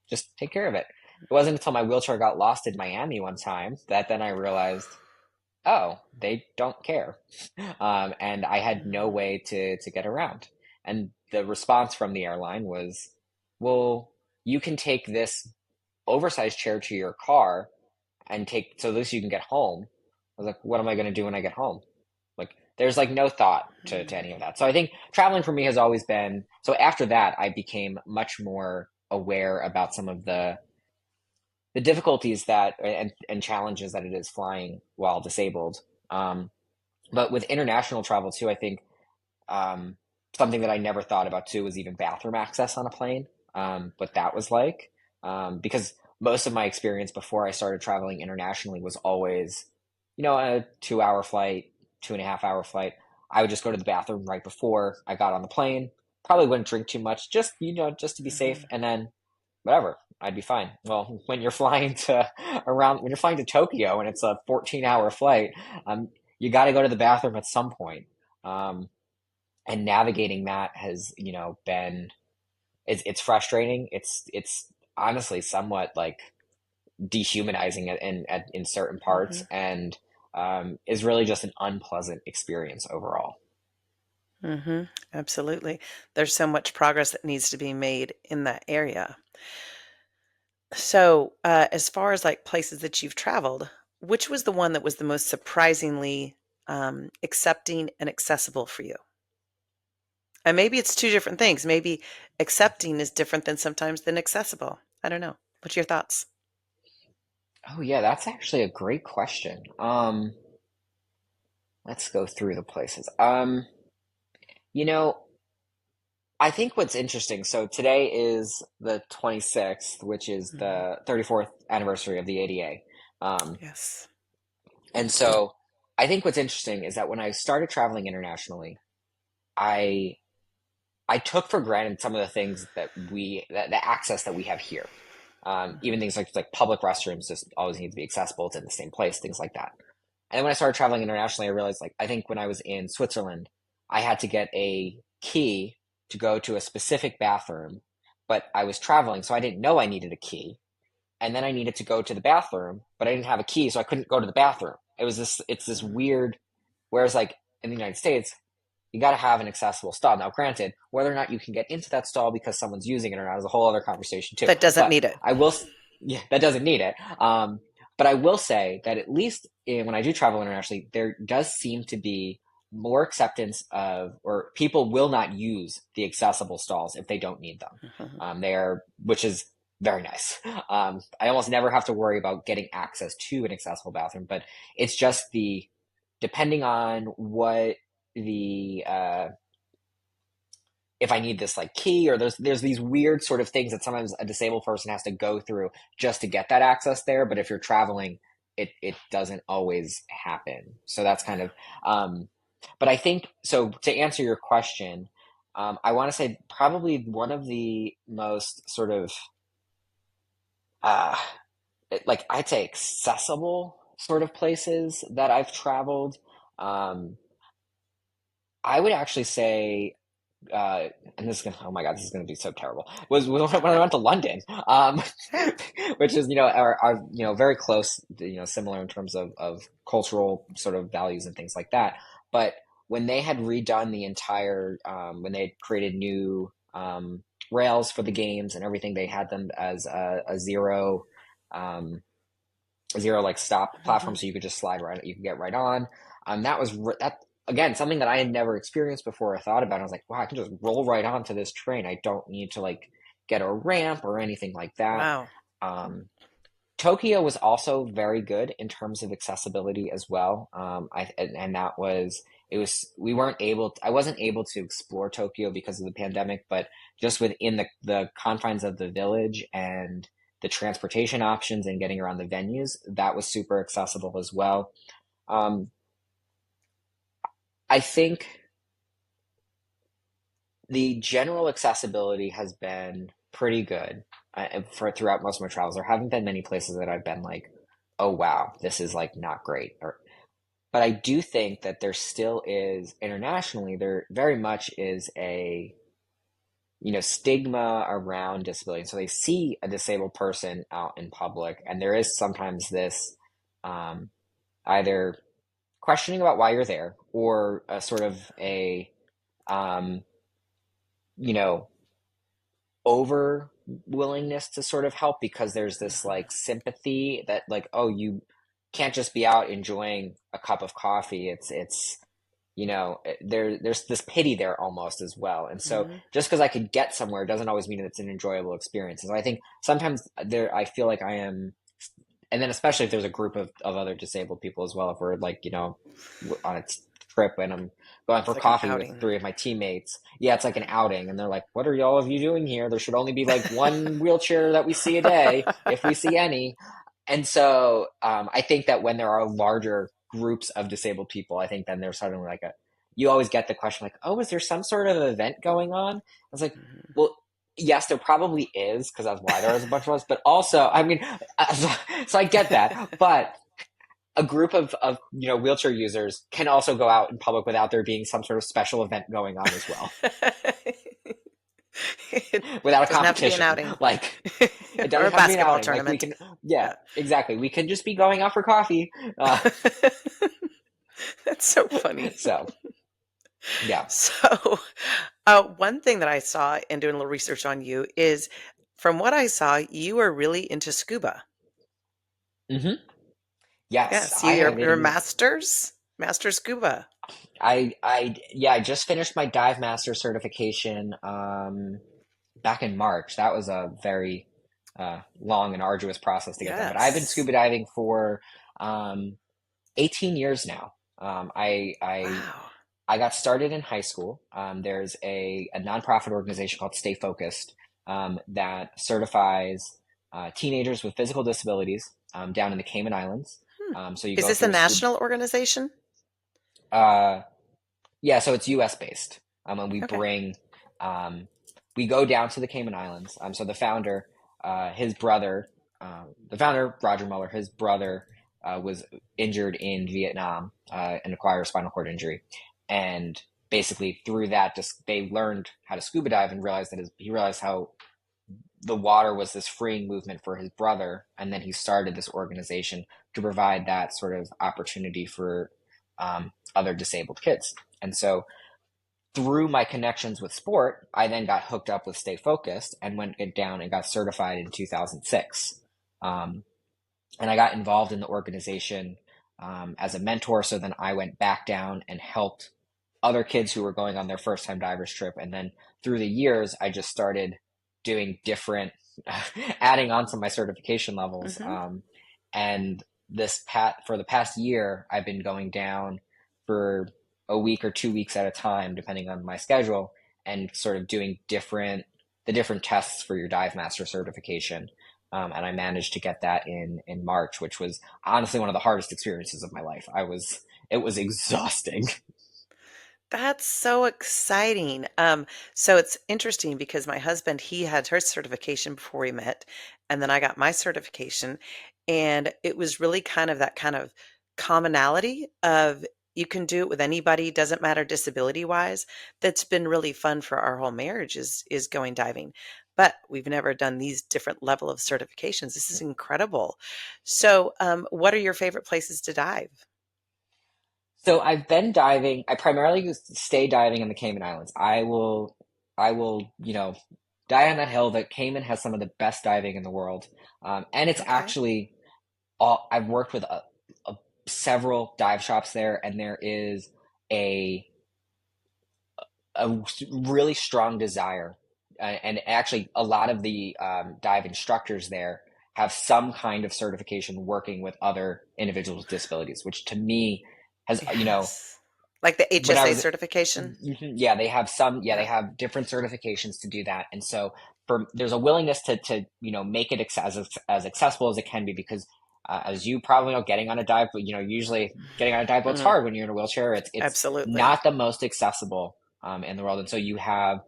just take care of it. It wasn't until my wheelchair got lost in Miami one time that then I realized, oh, they don't care. And I had no Mhm. way to get around. And the response from the airline was, well, you can take this oversized chair to your car and take so at least you can get home. I was like, what am I going to do when I get home? Like, there's like no thought to any of that. So I think traveling for me has always been, so after that, I became much more aware about some of the difficulties that and challenges that it is flying while disabled. Um, but with international travel too, I think um, something that I never thought about too was even bathroom access on a plane. What that was like, because most of my experience before I started traveling internationally was always, a 2 hour flight, 2.5 hour flight. I would just go to the bathroom right before I got on the plane. Probably wouldn't drink too much, just to be safe, Mhm. and then whatever, I'd be fine. Well, when you're flying to Tokyo and it's a 14-hour flight, you got to go to the bathroom at some point. Um, and navigating that has, been it's frustrating. It's honestly somewhat like dehumanizing in certain parts, Mhm. and is really just an unpleasant experience overall. Mhm. Absolutely. There's so much progress that needs to be made in that area. So, as far as like places that you've traveled, which was the one that was the most surprisingly accepting and accessible for you? And maybe it's two different things. Maybe accepting is different than sometimes than accessible. I don't know. What's your thoughts? Oh yeah, that's actually a great question. Let's go through the places. You know, I think what's interesting, so today is the 26th, which is Mhm. the 34th anniversary of the ADA. Um, Yes. and so I think what's interesting is that when I started traveling internationally, I I took for granted some of the things that the access that we have here. Even Mhm. things like public restrooms just always need to be accessible. It's in the same place, things like that. And then when I started traveling internationally, I realized like I think when I was in Switzerland, I had to get a key to go to a specific bathroom, but I was traveling, so I didn't know I needed a key. And then I needed to go to the bathroom, but I didn't have a key, so I couldn't go to the bathroom. It's this Mhm. weird, whereas like in the United States, you got to have an accessible stall. Now, granted, whether or not you can get into that stall because someone's using it or not is a whole other conversation too. That doesn't But need it. I will, yeah, that doesn't need it. But I will say that at least when I do travel internationally, there does seem to be more acceptance of, or people will not use the accessible stalls if they don't need them. Mhm. Which is very nice. I almost never have to worry about getting access to an accessible bathroom, but it's just depending on what the if I need this like key, or there's these weird sort of things that sometimes a disabled person has to go through just to get that access there. But if you're traveling, it doesn't always happen. So that's kind Yeah. of but I think so to answer your question, I want to say probably one of the most sort of uh like I'd say accessible sort of places that I've traveled. Um, I would actually say and this is gonna, oh my God, this is gonna be so terrible. Was when I went to London, Yeah. which is are very close, similar in terms of cultural sort of values and things like that. But when they had redone the entire, when they had created new rails for the games and everything, they had them as a um, zero like stop platform, Mhm. so you could just slide right, you could get right on. That again something that I had never experienced before or thought about. I was like, wow, I can just roll right onto this train. I don't need to like get a ramp or anything like that. Wow. Um, Tokyo was also very good in terms of accessibility as well. And that was it was we weren't able to, I wasn't able to explore Tokyo because of the pandemic, but just within the confines of the village and the transportation options and getting around the venues, that was super accessible as well. Um, I think the general accessibility has been pretty good for throughout most of my travels. There haven't been many places that I've been like, oh wow, this is like not great. but I do think that there still is internationally, there very much is a, stigma around disability. So they see a disabled person out in public, and there is sometimes this um, either questioning about why you're there, or a sort of a um, you know over willingness to sort of help, because there's this Mhm. like sympathy that, like, oh, you can't just be out enjoying a cup of coffee. It's there's this pity there almost as well. And so Mhm. just because I could get somewhere doesn't always mean that it's an enjoyable experience. And so I think sometimes there I feel like I am, and then especially if there's a group of other disabled people as well, if we're like, on a trip and I'm going It's for like an coffee with outing. three of my teammates. Yeah, it's like an Yeah. outing, and they're like, what are all of you doing here? There should only be like one wheelchair that we see a day, if we see any. And so I think that when there are larger groups of disabled people, I think then there's suddenly like you always get the question like, oh, is there some sort of event going on? I was like, Mhm. well, yes, there probably is, because that's why there is a bunch of us. But also, I mean, so I get that. But a group of wheelchair users can also go out in public without there being some sort of special event going on as well, It without a doesn't have to be an competition. outing. Like, it Or doesn't a have to be an basketball outing. Like, we tournament. can, yeah, Yeah. exactly. We can just be going out for coffee. That's so funny. So yeah. So, one thing that I saw in doing a little research on you is, from what I saw, you are really into scuba. Hmm. Yes, Yes, I have you're been. master scuba. Yeah, I just finished my dive master certification back in March. That was a very long and arduous process to get done. But I've been Yes. scuba diving for um, 18 years now. Wow. I got started in high school. There's a nonprofit organization called Stay Focused that certifies teenagers with physical disabilities down in the Cayman Islands. Hmm. So you Is go this a through a scuba. national organization? Uh, yeah, so it's U.S. based, and Okay. um, we go down to the Cayman Islands. So his brother, the founder Roger Muller, his brother was injured in Vietnam and acquired a spinal cord injury, and basically through that, just they learned how to scuba dive and realized that he realized how the water was this freeing movement for his brother, and then he started this organization to provide that sort of opportunity for other disabled kids. And so through my connections with sport, I then got hooked up with Stay Focused and went down and got certified in 2006. Um, and I got involved in the organization as a mentor. So then I went back down and helped other kids who were going on their first time divers trip. And then through the years, I just started doing different, adding on to my certification levels. Hmm. And for the past year, I've been going down for a week or 2 weeks at a time, depending on my schedule, and sort of doing the different tests for your dive master certification. And I managed to get that in March, which was honestly one of the hardest experiences of my life. It was exhausting. That's so exciting. So it's interesting because my husband, he had her certification before we met, and then I got my certification, and it was really kind of that kind of commonality of you can do it with anybody, doesn't matter disability wise. That's been really fun for our whole marriage is going diving. But we've never done these different level of certifications. This is incredible. So, what are your favorite places to dive? So I've been diving. I primarily stay diving in the Cayman Islands. I will, die on that hill. That Cayman has some of the best diving in the world, and it's Okay. actually I've worked with several dive shops there, and there is a a really strong desire, and actually a lot of the dive instructors there have some kind of certification working with other individuals with disabilities, which to me has, Yes. Like the when I HSA was, certification? yeah, they have they Yeah. have different certifications to do that. And so there's a willingness to make it as accessible as it can be, because as you probably know, getting on a dive, usually getting on a dive boat's Mhm. hard when you're in a wheelchair. It's Absolutely. not the most accessible in the world. And so you have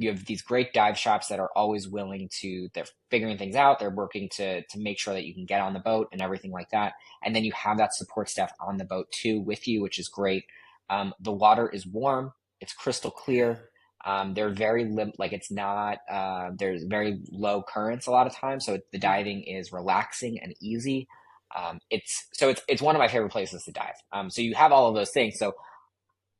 you have these great dive shops that are always willing to, they're figuring things out, they're working to make sure that you can get on the boat and everything like that. And then you have that support staff on the boat too with you, which is great. The water is warm, it's crystal clear. They're very like it's not there's very low currents a lot of times, so the Mhm. diving is relaxing and easy. It's one of my favorite places to dive. So you have all of those things. So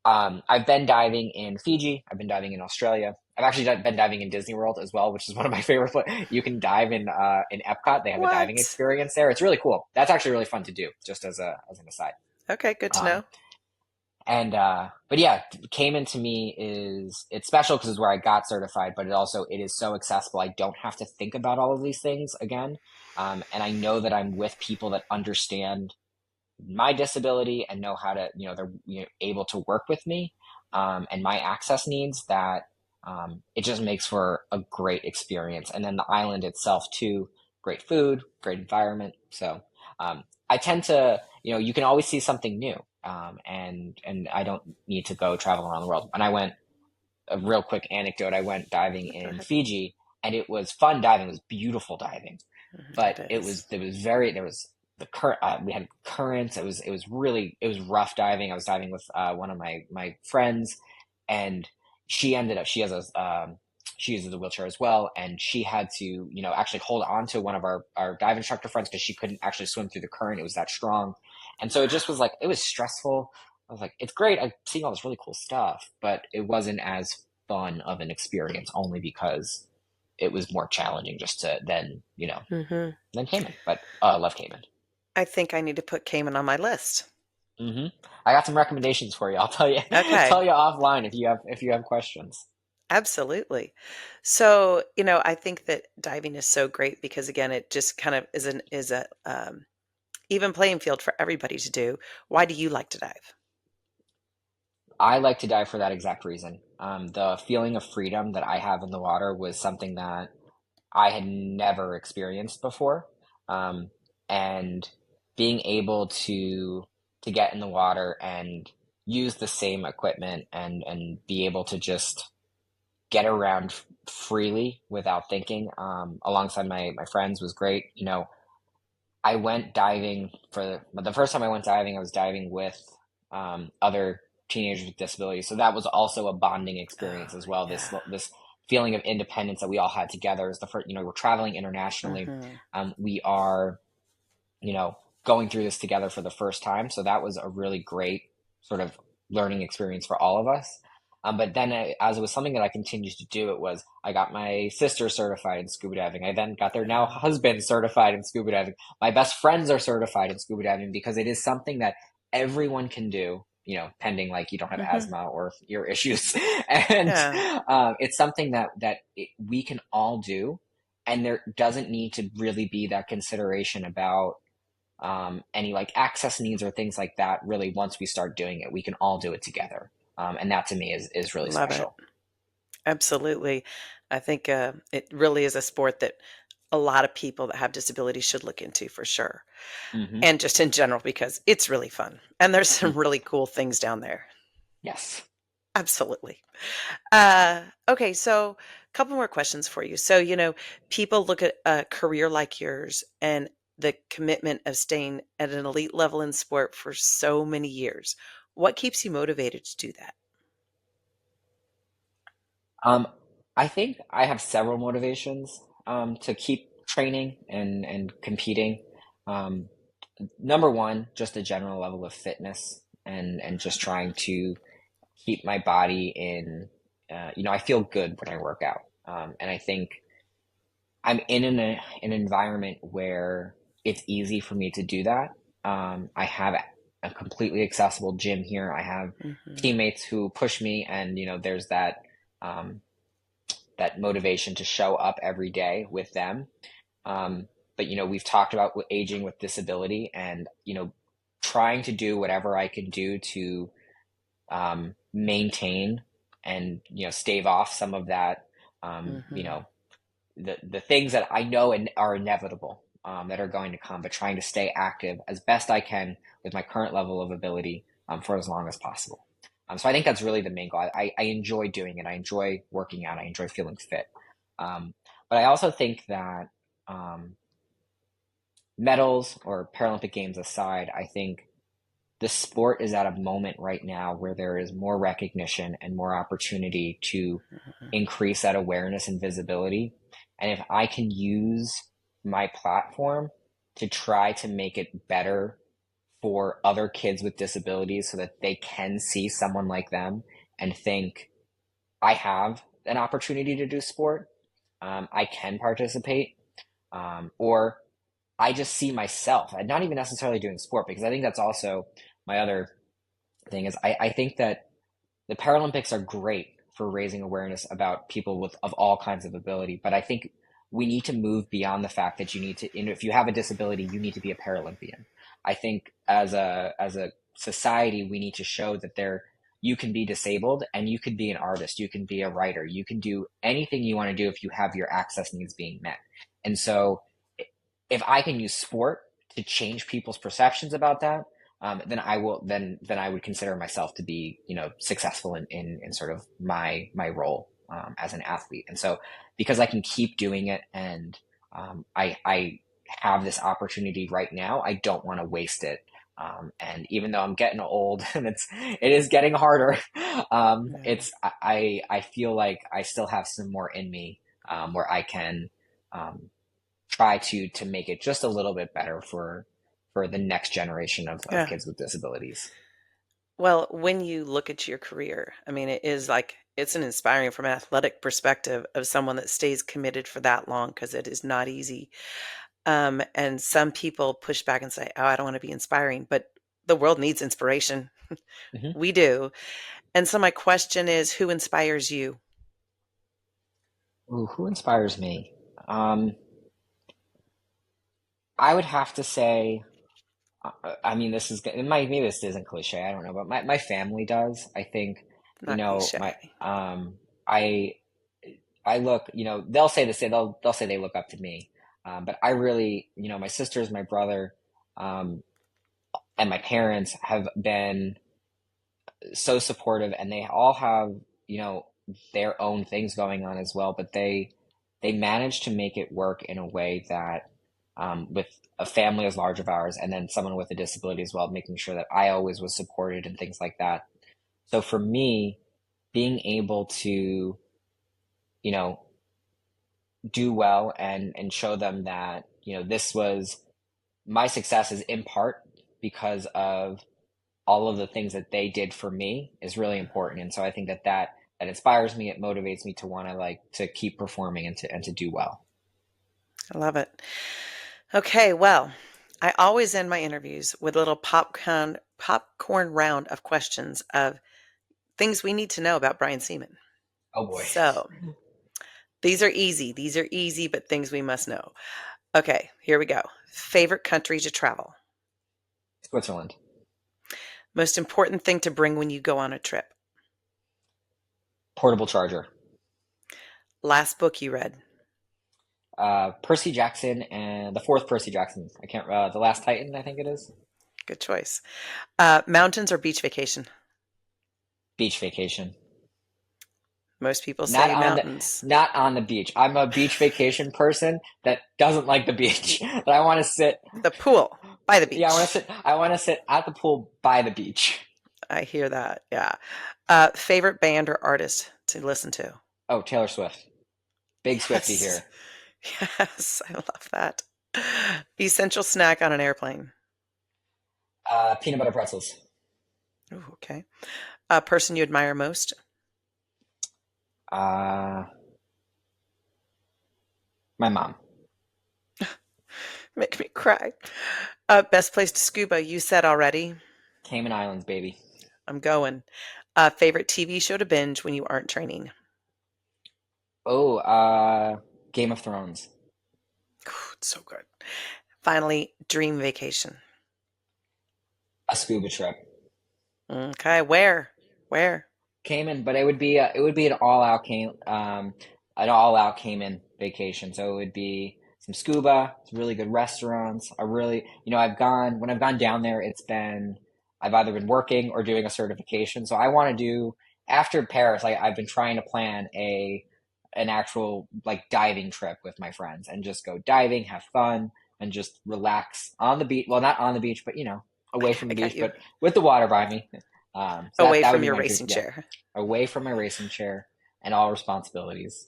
I've been diving in Fiji. I've been diving in Australia. I've actually been diving in Disney World as well, which is one of my favorite places. You can dive in Epcot. They have a diving What? experience there. It's really cool. That's actually really fun to do, just as an aside. Okay, good to Um, know. but yeah, Cayman to me is it's special because it's where I got certified, but it is so accessible. I don't have to think about all of these things again. And I know that I'm with people that understand my disability and know how to, they're able to work with me, and my access needs that, it just makes for a great experience. And then the island itself too, great food, great environment. So I tend to, you can always see something new. And I don't need to go travel around the world. When I went, a real quick anecdote, I went diving Go in ahead. Fiji, and it was fun diving. It was beautiful diving, but It it is. was there was the current. We had currents. It was rough diving. I was diving with one of my friends, and she has a she uses a wheelchair as well, and she had to actually hold on to one of our dive instructor friends because she couldn't actually swim through the current. It was that strong, and so it just was like it was stressful. I was like, it's great. I'm seeing all this really cool stuff, but it wasn't as fun of an experience only because it was more challenging just to Hmm. than Cayman. But I love Cayman. I think I need to put Cayman on my list. hmm I got some recommendations for you. I'll tell you Okay, tell you offline if you have questions. absolutely. So, I think that diving is so great because again, it just kind of is a even playing field for everybody to do. Why do you like to dive? I like to dive for that exact reason. The feeling of freedom that I have in the water was something that I had never experienced before. Um, and being able to get in the water and use the same equipment and be able to just get around freely without thinking, alongside my friends was great. I went diving for the first time I went diving, I was diving with other teenagers with disabilities. So that was also a bonding experience Oh, as well. yeah. This feeling of independence that we all had together is the first, we're traveling internationally. Hmm. We are, going through this together for the first time. So that was a really great sort of learning experience for all of us. But then, as it was something that I continued to do, it was I got my sister certified in scuba diving. I then got their now Oh. husband certified in scuba diving. My best friends are certified in scuba diving because it is something that everyone can do. Pending like you don't have Hmm. asthma or ear issues, and Yeah. it's something that we can all do, and there doesn't need to really be that consideration about any like access needs or things like that. Really, once we start doing it, we can all do it together, and that to me is really Love it. special. Absolutely. I think it really is a sport that a lot of people that have disabilities should look into for sure. hmm And just in general, because it's really fun. And there's some really cool things down there. Yes. Absolutely. Okay, so a couple more questions for you. So, people look at a career like yours and the commitment of staying at an elite level in sport for so many years. What keeps you motivated to do that? Um, I think I have several motivations to keep training and competing. Um, Number one, just a general level of fitness and just trying to keep my body in. I feel good when I work out, and I think I'm in an environment where it's easy for me to do that. I have a completely accessible gym here. I have Hmm. teammates who push me, and there's um, that motivation to show up every day with them. But we've talked about aging with disability, and trying to do whatever I can do to maintain and stave off some of that. Um, you Hmm. know, the things that I know are inevitable, that are going to come, but trying to stay active as best I can with my current level of ability, for as long as possible. So I think that's really the main goal. I enjoy doing it. I enjoy working out. I enjoy feeling fit. Um, but I also think that um, medals or Paralympic Games aside, I think the sport is at a moment right now where there is more recognition and more opportunity to Mhm. increase that awareness and visibility. And if I can use my platform to try to make it better for other kids with disabilities so that they can see someone like them and think, I have an opportunity to do sport, I can participate, or I just see myself, and not even necessarily doing sport, because I think that's also my other thing is I think that the Paralympics are great for raising awareness about people with of all kinds of ability, but I think we need to move beyond the fact that you need to, if you have a disability, you need to be a Paralympian. I think as a society, we need to show that you can be disabled and you can be an artist, you can be a writer, you can do anything you want to do if you have your access needs being met. And so if I can use sport to change people's perceptions about that, then I will then I would consider myself to be successful in sort of my role as an athlete. And so because I can keep doing it and I have this opportunity right now, I don't want to waste it. And even though I'm getting old and it is getting harder, Yeah. I feel like I still have some more in me where I can um, try to make it just a little bit better for the next generation of Yeah. kids with disabilities. Well, when you look at your career, I mean, it is like it's an inspiring from an athletic perspective of someone that stays committed for that long because it is not easy. And some people push back and say, "Oh, I don't want to be inspiring," but the world needs inspiration. Hmm. We do. And so my question is, who inspires you? Ooh, who inspires me? Um, I would have to say, I mean, maybe this isn't cliche. I don't know, but my family does. I think, Not my cliche. um, I I look, they'll say the same. They'll say they look up to me, but I really, my sisters, my brother, um, and my parents have been so supportive, and they all have you know their own things going on as well, but they manage to make it work in a way that with a family as large of ours and then someone with a disability as well, making sure that I always was supported and things like that. So for me, being able to you know do well and show them that this was my success is in part because of all of the things that they did for me is really important. And so I think that inspires me. It motivates me to want to to keep performing and to do well. I love it. Okay, well, I always end my interviews with a little popcorn round of questions of things we need to know about Brian Siemann. Oh boy. So these are easy. These are easy, but things we must know. Okay, here we go. Favorite country to travel? Switzerland. Most important thing to bring when you go on a trip? Portable charger. Last book you read? Percy Jackson and the fourth Percy Jackson. I can't. The Last Titan, I think it is. Good choice. Mountains or beach vacation? Beach vacation. Most people Not say on the mountains. not on the beach. I'm a beach vacation person that doesn't like the beach. That I want to sit. The pool by the Yeah, I want to beach. sit. I want to sit at the pool by the beach. I hear that. Yeah. Favorite band or artist to listen to? Oh, Taylor Swift. Big Swifty Yes. here. Yes, I love that. Essential snack on an airplane. Peanut butter pretzels. Ooh, okay. A person you admire most. Uh, my mom. Make me cry. Best place to scuba. You said already. Cayman Islands, baby. I'm going. Favorite TV show to binge when you aren't training. Oh, Game of Thrones. Ooh, it's so good. Finally, dream vacation. A scuba trip. Okay, where? Where? Cayman, but it would be an all out Cayman vacation. So it would be some scuba, some really good restaurants. I've gone down there. It's been I've either been working or doing a certification. So I want to do after Paris. I've been trying to plan an actual like diving trip with my friends and just go diving, have fun, and just relax on the beach. Well, not on the beach, but away from I the got beach, you. but with the water by me. So Away that would from be your my dream. racing Yeah, chair. away from my racing chair and all responsibilities.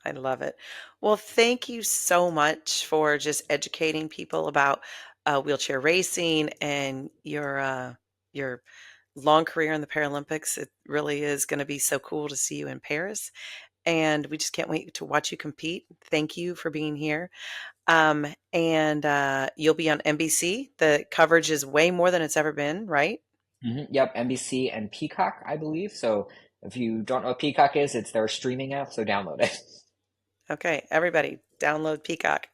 I love it. Well, thank you so much for just educating people about wheelchair racing and your long career in the Paralympics. It really is going to be so cool to see you in Paris, and we just can't wait to watch you compete. Thank you for being here. And you'll be on NBC. The coverage is way more than it's ever been, right? Yep, NBC and Peacock, I believe. So if you don't know what Peacock is, it's their streaming app, so download it. Okay, everybody, download Peacock.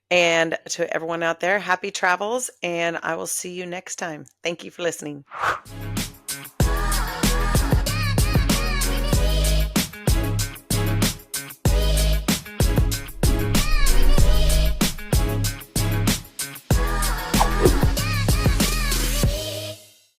And to everyone out there, happy travels, and I will see you next time. Thank you for listening.